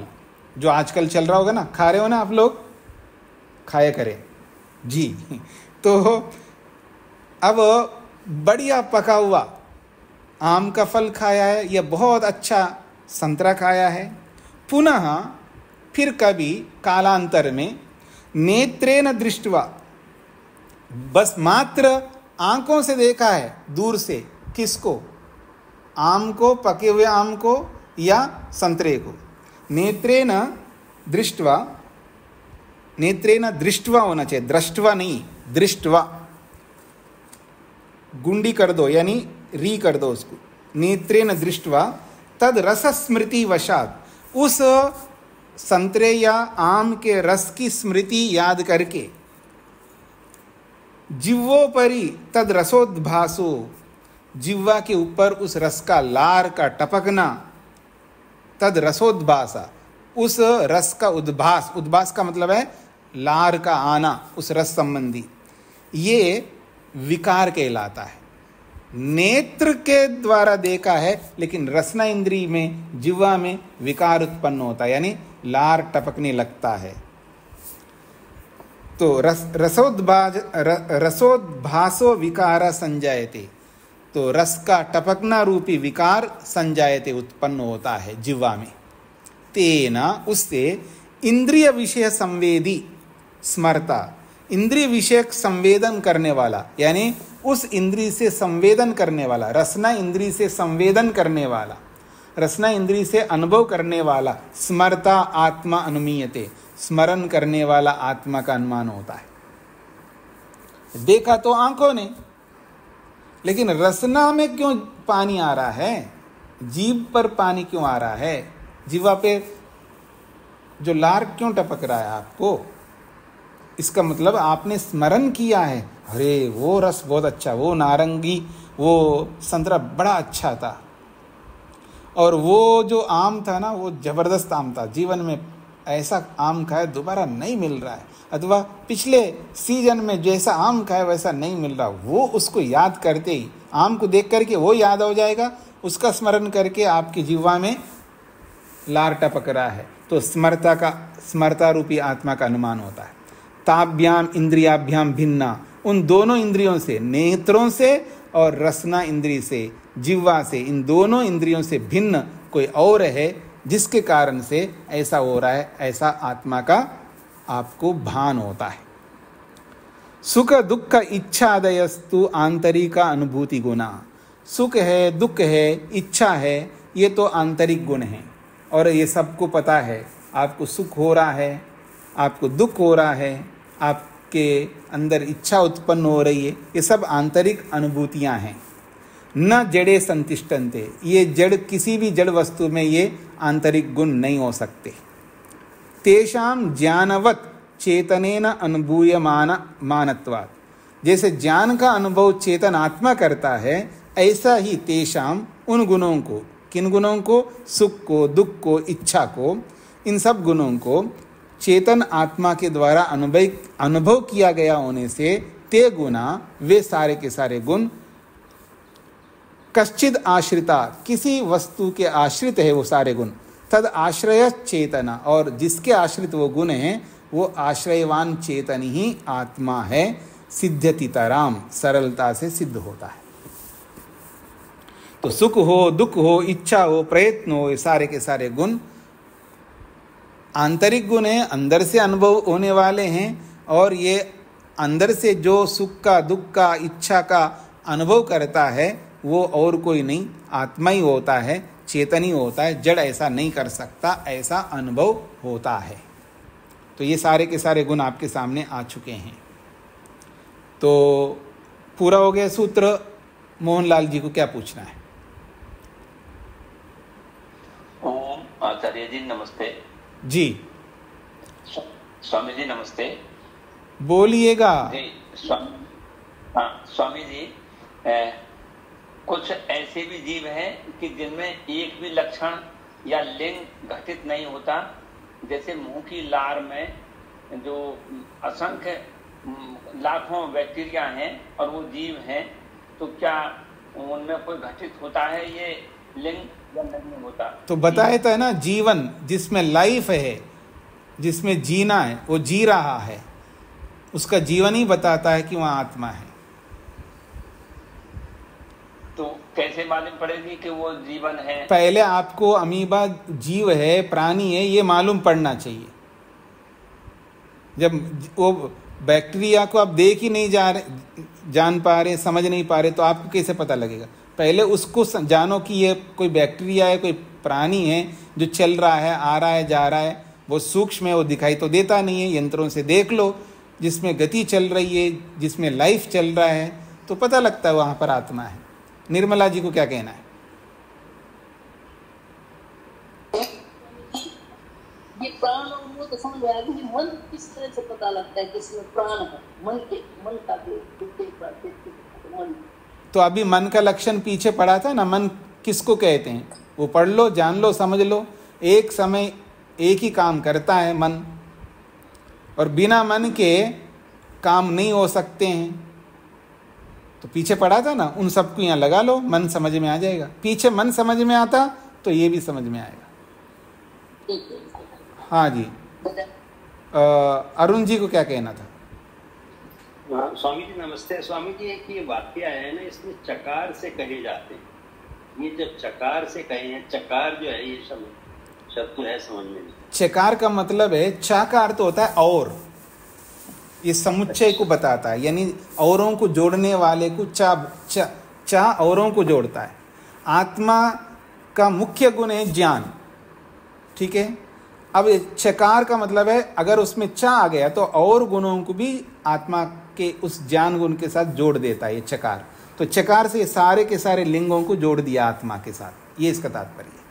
जो आजकल चल रहा होगा ना, खा रहे हो ना आप लोग, खाया करें जी। तो अब बढ़िया पका हुआ आम का फल खाया है, यह बहुत अच्छा संतरा खाया है। पुनः फिर कभी कालांतर में नेत्रेण दृष्टवा, बस मात्र आंखों से देखा है दूर से, किसको? आम को, पके हुए आम को या संतरे को। नेत्रेण दृष्टवा, नेत्रेण दृष्टवा होना चाहिए, दृष्टवा नहीं, दृष्टवा, गुंडी कर दो यानी री कर दो उसको, नेत्रेण दृष्टवा तद रस स्मृति वशात, उस संतरे या आम के रस की स्मृति याद करके, जिह्वोपरि तद रसोद्भासो, जिह्वा के ऊपर उस रस का, लार का टपकना, तद रसोद्भासा, उस रस का उद्भास, उद्भास का मतलब है लार का आना, उस रस संबंधी, ये विकार कहलाता है। नेत्र के द्वारा देखा है, लेकिन रसना इंद्रिय में, जिह्वा में विकार उत्पन्न होता है, यानी लार टपकने लगता है। तो रसोद्भासो विकार संजायते, तो रस का टपकना रूपी विकार संजायते, उत्पन्न होता है जिह्वा में। तेना, उससे इंद्रिय विषय संवेदी स्मरता, इंद्रिय विषयक संवेदन करने वाला, यानी उस इंद्रिय से संवेदन करने वाला, रसना इंद्रिय से संवेदन करने वाला, रसना इंद्रिय से अनुभव करने वाला, स्मरता आत्मा अनुमीयते, स्मरण करने वाला आत्मा का अनुमान होता है। देखा तो आंखों ने, लेकिन रसना में क्यों पानी आ रहा है? जीभ पर पानी क्यों आ रहा है? जीवा पे जो लार क्यों टपक रहा है आपको? इसका मतलब आपने स्मरण किया है, अरे वो रस बहुत अच्छा, वो नारंगी, वो संतरा बड़ा अच्छा था, और वो जो आम था ना, वो जबरदस्त आम था, जीवन में ऐसा आम खाया दोबारा नहीं मिल रहा है, अथवा पिछले सीजन में जैसा आम खाया वैसा नहीं मिल रहा, वो उसको याद करते ही, आम को देख करके वो याद हो जाएगा, उसका स्मरण करके आपकी जीवा में लार टपक रहा है, तो स्मरता रूपी आत्मा का अनुमान होता है। ताभ्याम इंद्रियाभ्याम भिन्ना, उन दोनों इंद्रियों से, नेत्रों से और रसना इंद्रिय से, जिह्वा से, इन दोनों इंद्रियों से भिन्न कोई और है, जिसके कारण से ऐसा हो रहा है, ऐसा आत्मा का आपको भान होता है। सुख दुख इच्छादयस्तु आंतरिका अनुभूति गुणा, सुख है, दुख है, इच्छा है, ये तो आंतरिक गुण हैं, और ये सबको पता है। आपको सुख हो रहा है, आपको दुख हो रहा है, आपके अंदर इच्छा उत्पन्न हो रही है, ये सब आंतरिक अनुभूतियां हैं। न जड़े संतिष्ठन्ते, ये जड़ किसी भी जड़ वस्तु में ये आंतरिक गुण नहीं हो सकते। तेषां ज्ञानवत् चेतनेन अनुभूयमान मानत्वात्, जैसे ज्ञान का अनुभव चेतन आत्मा करता है, ऐसा ही तेषाम उन गुणों को, किन गुणों को, सुख को, दुख को, इच्छा को, इन सब गुणों को चेतन आत्मा के द्वारा अनुभव किया गया होने से ते गुणा, वे सारे के सारे गुण, कश्चिद आश्रिता, किसी वस्तु के आश्रित है वो सारे गुण, तद आश्रय चेतना, और जिसके आश्रित वो गुण हैं वो आश्रयवान चेतन ही आत्मा है। सिद्ध्यति तराम, सरलता से सिद्ध होता है। तो सुख हो, दुख हो, इच्छा हो, प्रयत्न हो, ये सारे के सारे गुण आंतरिक गुण हैं, अंदर से अनुभव होने वाले हैं। और ये अंदर से जो सुख का, दुख का, इच्छा का अनुभव करता है वो और कोई नहीं, आत्मा ही होता है, चेतन ही होता है। जड़ ऐसा नहीं कर सकता, ऐसा अनुभव होता है। तो ये सारे के सारे गुण आपके सामने आ चुके हैं। तो पूरा हो गया सूत्र। मोहनलाल जी को क्या पूछना है? ओम आचार्य जी नमस्ते। जी स्वामी जी नमस्ते। बोलिएगा। जी स्वामी जी, कुछ ऐसे भी जीव हैं कि जिनमें एक भी लक्षण या लिंग घटित नहीं होता, जैसे मुंह की लार में जो असंख्य लाखों बैक्टीरिया हैं और वो जीव हैं, तो क्या उनमें कोई घटित होता है ये लिंग या नहीं होता? तो बताए तो है ना, जीवन जिसमें लाइफ है, जिसमें जीना है, वो जी रहा है, उसका जीवन ही बताता है कि वहाँ आत्मा है। तो कैसे मालूम पड़ेगी कि वो जीवन है? पहले आपको अमीबा जीव है, प्राणी है, ये मालूम पड़ना चाहिए। जब वो बैक्टीरिया को आप देख ही नहीं जान पा रहे, समझ नहीं पा रहे, तो आपको कैसे पता लगेगा? पहले उसको जानो कि ये कोई बैक्टीरिया है, कोई प्राणी है जो चल रहा है, आ रहा है, जा रहा है। वो सूक्ष्म है, वो दिखाई तो देता नहीं है, यंत्रों से देख लो, जिसमें गति चल रही है, जिसमें लाइफ चल रहा है, तो पता लगता है वहाँ पर आत्मा है। निर्मला जी को क्या कहना है? ये प्राण और वो तो समझ आया, लेकिन मन किस तरह से पता लगता है किसमें प्राण है? मन का मन। तो अभी मन का लक्षण पीछे पढ़ा था ना, मन किसको कहते हैं, वो पढ़ लो, जान लो, समझ लो। एक समय एक ही काम करता है मन, और बिना मन के काम नहीं हो सकते हैं। तो पीछे पढ़ा था ना, उन सबको यहाँ लगा लो, मन समझ में आ जाएगा। पीछे मन समझ में आता तो ये भी समझ में आएगा। हाँ जी, अरुण जी को क्या कहना था? स्वामी जी नमस्ते। स्वामी जी, एक ये वाक्य है ना, इसमें चकार से कहे जाते हैं। ये जब चकार से कहे हैं, चकार जो है ये शब्द है समझ में। चकार का मतलब है, चा का अर्थ होता है और, ये समुच्चय को बताता है, यानी औरों को जोड़ने वाले को चा औरों को जोड़ता है। आत्मा का मुख्य गुण है ज्ञान, ठीक है। अब चकार का मतलब है अगर उसमें चा आ गया तो और गुणों को भी आत्मा के उस ज्ञान गुण के साथ जोड़ देता है ये चकार। तो चकार से सारे के सारे लिंगों को जोड़ दिया आत्मा के साथ, ये इसका तात्पर्य है।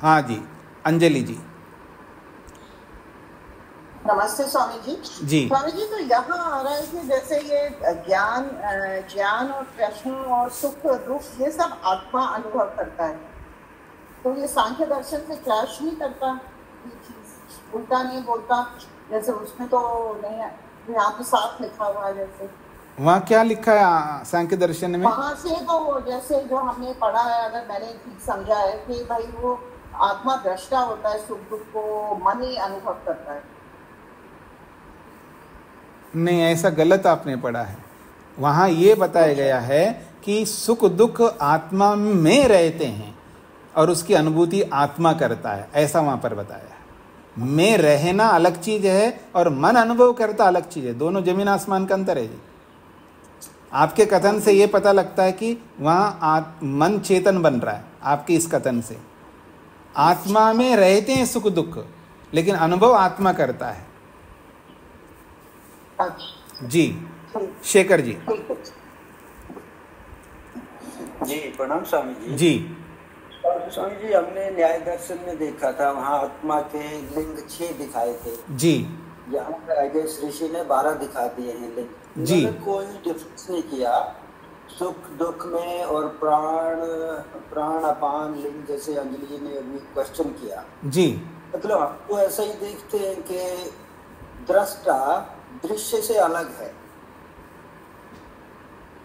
हाँ जी, अंजलि जी। नमस्ते स्वामी जी। जी स्वामी जी, तो यहाँ आ रहा है कि जैसे ये ज्ञान और प्रश्न और सुख दुख ये सब आत्मा अनुभव करता है, तो ये सांख्य दर्शन से क्लैश नहीं करता? उल्टा नहीं बोलता? जैसे उसमें तो नहीं है, यहाँ तो साफ लिखा हुआ है। जैसे वहाँ क्या लिखा है सांख्य दर्शन में? वहाँ से तो जैसे जो हमने पढ़ा है, अगर मैंने ठीक समझा है कि भाई वो आत्मा दृष्टा होता है, सुख दुख को मन ही अनुभव करता है। नहीं, ऐसा गलत आपने पढ़ा है। वहाँ ये बताया गया है कि सुख दुख आत्मा में रहते हैं और उसकी अनुभूति आत्मा करता है, ऐसा वहाँ पर बताया है। में रहना अलग चीज है और मन अनुभव करता अलग चीज है, दोनों जमीन आसमान का अंतर है जी। आपके कथन से ये पता लगता है कि वहाँ मन चेतन बन रहा है, आपके इस कथन से। आत्मा में रहते हैं सुख दुख, लेकिन अनुभव आत्मा करता है। अच्छा, जी शेखर जी। जी प्रणाम स्वामी जी। जी स्वामी जी, हमने न्याय दर्शन में देखा था, वहाँ आत्मा के लिंग 6 दिखाए थे। जी यहाँ पे आगे ऋषि ने 12 दिखा दिए हैं लिंग। जी। इन्होंने कोई डिफरेंस नहीं किया सुख दुख में, और प्राण अपान लिंग, जैसे अंजलि जी ने अभी क्वेश्चन किया। जी मतलब हमको ऐसा ही देखते हैं कि दृष्टा दृश्य से अलग है,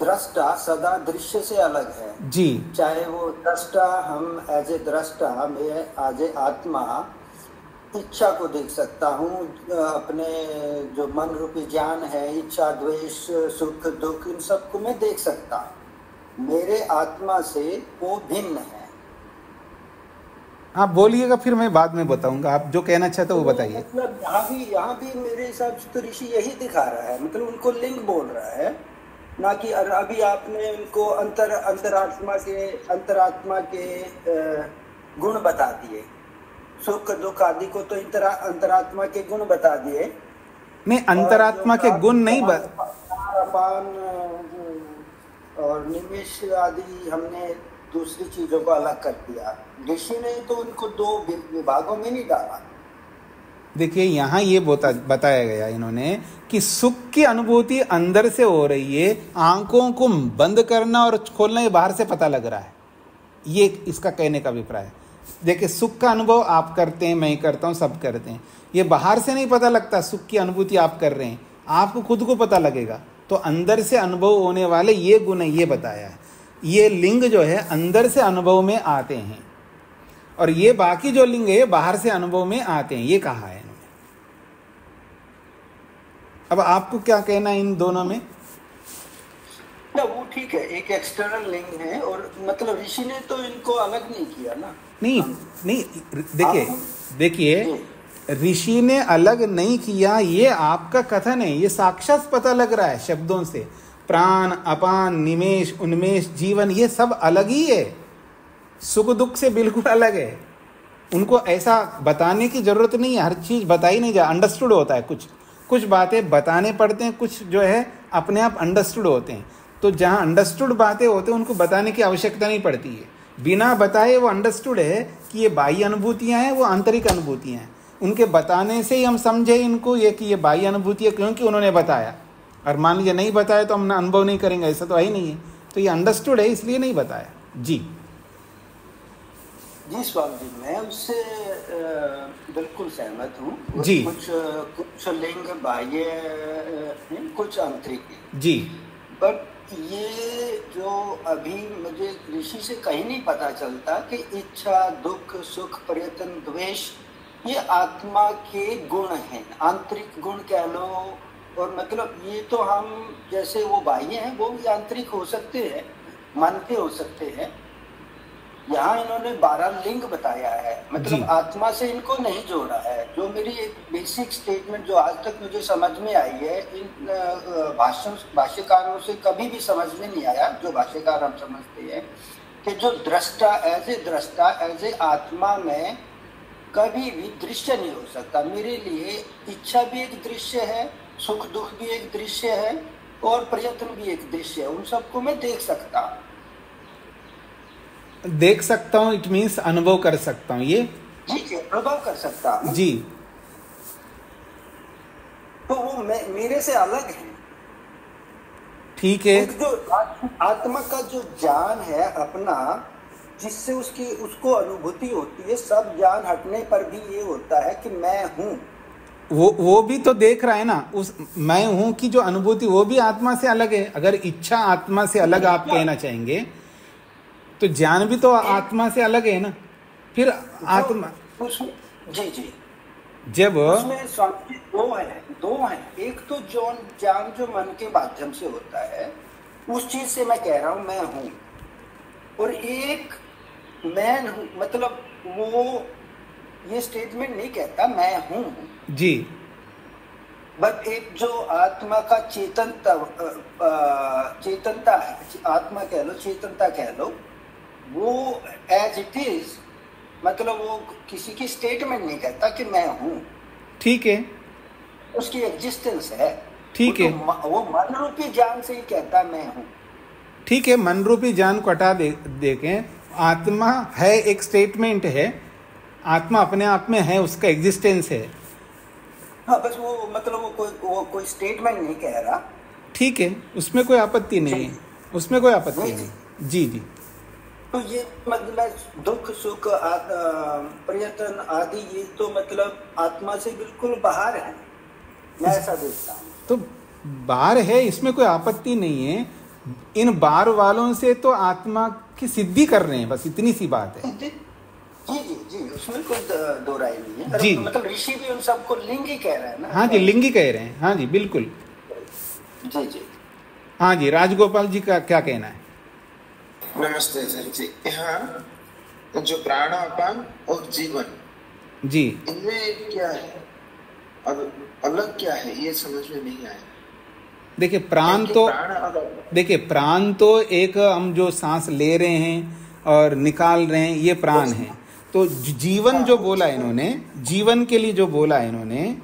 दृष्टा सदा दृश्य से अलग है। जी चाहे वो दृष्टा, हम एज ए दृष्टा, मैं एज ए आत्मा इच्छा को देख सकता हूँ, अपने जो मन रूपी ज्ञान है, इच्छा द्वेष सुख दुख, इन सबको मैं देख सकता हूँ। मेरे आत्मा से वो भिन्न है। आप बोलिएगा, फिर मैं बाद में बताऊंगा। आप जो कहना चाहते हो वो बताइए। मतलब यहाँ भी मेरे हिसाब से तो ऋषि यही दिखा रहा है, मतलब उनको लिंग बोल रहा है, ना कि अभी आपने उनको अंतरात्मा के गुण बता दिए। सुख दुख आदि को तो अंतरात्मा के गुण बता दिए। नहीं, अंतरात्मा के गुण नहीं अपान और निमिष आदि हमने दूसरी चीजों को अलग कर दिया। ऋषि ने तो उनको 2 विभागों में नहीं डाला। देखिए, यहाँ ये बताया गया इन्होंने कि सुख की अनुभूति अंदर से हो रही है, आंखों को बंद करना और खोलना ये बाहर से पता लग रहा है। ये इसका कहने का अभिप्राय है। देखिए, सुख का अनुभव आप करते हैं, मैं करता हूँ, सब करते हैं। ये बाहर से नहीं पता लगता। सुख की अनुभूति आप कर रहे हैं, आपको खुद को पता लगेगा। तो अंदर से अनुभव होने वाले ये गुण है, ये बताया है। ये लिंग जो है अंदर से अनुभव में आते हैं, और ये बाकी जो लिंग है बाहर से अनुभव में आते हैं, ये कहा है इन्होंने। अब आपको क्या कहना है इन दोनों में? ना वो ठीक है, एक एक्सटर्नल लिंग है, और मतलब ऋषि ने तो इनको अलग नहीं किया ना। नहीं, देखिए ऋषि ने अलग नहीं किया, ये आपका कथन है। ये साक्षात पता लग रहा है शब्दों से। प्राण अपान निमेष उन्मेष जीवन, ये सब अलग ही है, सुख दुख से बिल्कुल अलग है। उनको ऐसा बताने की जरूरत नहीं है। हर चीज बताई नहीं जा, अंडरस्टूड होता है। कुछ बातें बताने पड़ते हैं, कुछ जो है अपने आप अंडरस्टूड होते हैं। तो जहाँ अंडरस्टूड बातें होते हैं उनको बताने की आवश्यकता नहीं पड़ती है। बिना बताए वो अंडरस्टूड है कि ये बाह्य अनुभूतियाँ हैं, वो आंतरिक अनुभूतियाँ हैं। उनके बताने से ही हम समझे इनको ये कि ये बाह्य अनुभूति है, क्योंकि उन्होंने बताया। और मान लीजिए नहीं बताया तो हम अनुभव नहीं करेंगे, ऐसा तो है ही नहीं है। तो ये अंडरस्टूड है, इसलिए नहीं बताया। जी जी स्वामी जी, मैं उससे बिल्कुल सहमत हूँ जी। कुछ लिंग बाह्य हैं, कुछ आंतरिक जी। बट ये जो अभी मुझे ऋषि से कहीं नहीं पता चलता कि इच्छा दुख सुख प्रयत्न द्वेष ये आत्मा के गुण हैं, आंतरिक गुण कह लो। और मतलब ये तो हम जैसे वो बाह्य हैं, वो भी आंतरिक हो सकते हैं, मन के हो सकते हैं। यहाँ इन्होंने 12 लिंग बताया है, मतलब आत्मा से इनको नहीं जोड़ा है। जो मेरी एक बेसिक स्टेटमेंट जो आज तक मुझे समझ में आई है, इन भाष्यकारों से कभी भी समझ में नहीं आया, जो भाष्यकार हम समझते हैं कि जो दृष्टा एज ए आत्मा में कभी भी दृश्य नहीं हो सकता। मेरे लिए इच्छा भी एक दृश्य है, सुख दुख भी एक दृश्य है, और प्रयत्न भी एक दृश्य है। उन सबको मैं देख सकता हूँ। इट मीन्स अनुभव कर सकता हूँ। ये जी अनुभव कर सकता हूँ जी। तो वो मेरे से अलग है। ठीक है। जो आत्मा का जो ज्ञान है अपना, जिससे उसको अनुभूति होती है, सब ज्ञान हटने पर भी ये होता है कि मैं हूँ। वो भी तो देख रहा है ना, उस मैं हूँ की जो अनुभूति, वो भी आत्मा से अलग है। अगर इच्छा आत्मा से अलग आप कहना चाहेंगे तो ज्ञान भी तो आत्मा से अलग है ना। फिर आत्मा जी जब उसमें स्वामी दो हैं। एक तो ज्ञान जो मन के माध्यम से होता है, उस चीज से मैं कह रहा हूँ मैं हूँ, और एक मैं हूँ, मतलब वो ये स्टेटमेंट नहीं कहता मैं हूँ जी। बट एक जो आत्मा का चेतनता है, आत्मा कह लो, चेतनता कह लो, वो एज इट इज, मतलब वो किसी की स्टेटमेंट नहीं कहता कि मैं हूँ। ठीक है, उसकी एग्जिस्टेंस है। ठीक है, वो मन रूपी ज्ञान से ही कहता मैं हूँ। ठीक है, मन रूपी ज्ञान को हटा देखें, आत्मा है एक स्टेटमेंट है, आत्मा अपने आप में है, उसका एग्जिस्टेंस है। हाँ, बस वो मतलब वो कोई स्टेटमेंट नहीं कह रहा। ठीक है, उसमें कोई आपत्ति नहीं है, उसमें कोई आपत्ति नहीं। जी जी। तो ये मतलब दुख सुख प्रयत्न आदि ये तो मतलब आत्मा से बिल्कुल बाहर है, मैं ऐसा देखता हूँ। तो बाहर है, इसमें कोई आपत्ति नहीं है। इन बार वालों से तो आत्मा की सिद्धि कर रहे हैं, बस इतनी सी बात है। जी जी जी, उसमें कोई दो राय नहीं है। जी, मतलब ऋषि भी उन सबको लिंग ही कह रहे हैं ना। हाँ जी, लिंग ही कह रहे हैं। हाँ जी, बिल्कुल। जी जी। हाँ जी, राजगोपाल जी का क्या कहना है? नमस्ते सर जी। यहाँ जो प्राण अपान और जीवन जी, इनमें क्या है, अब अलग क्या है, ये समझ में नहीं आया। देखिए प्राण तो एक हम जो सांस ले रहे हैं और निकाल रहे हैं, ये प्राण है। तो जीवन जो बोला इन्होंने, जीवन के लिए जो बोला इन्होंने,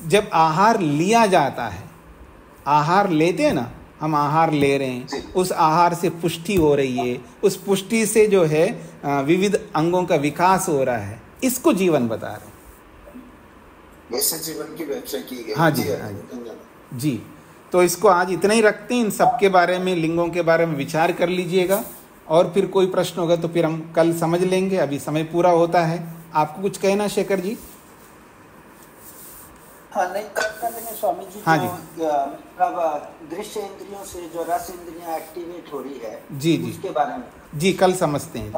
जब आहार लिया जाता है, आहार लेते हैं ना, हम आहार ले रहे हैं, उस आहार से पुष्टि हो रही है, उस पुष्टि से जो है विविध अंगों का विकास हो रहा है, इसको जीवन बता रहे हैं। वैसे जीवन की व्याख्या की गई। हाँ जी, हाँ जी जी। तो इसको आज इतना ही रखते हैं। इन सबके बारे में, लिंगों के बारे में विचार कर लीजिएगा, और फिर कोई प्रश्न होगा तो फिर हम कल समझ लेंगे। अभी समय पूरा होता है। आपको कुछ कहना शेखर जी? हाँ, नहीं करता मैंने स्वामी जी। हाँ जी, मतलब दृश्य इंद्रियों से जो रस इंद्रियां एक्टिवेट हो रही है, जी जी, उसके बारे में जी कल समझते हैं।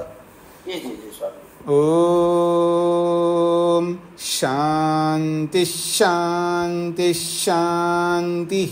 जी जी जी स्वामी। ओम शांति शांति शांति।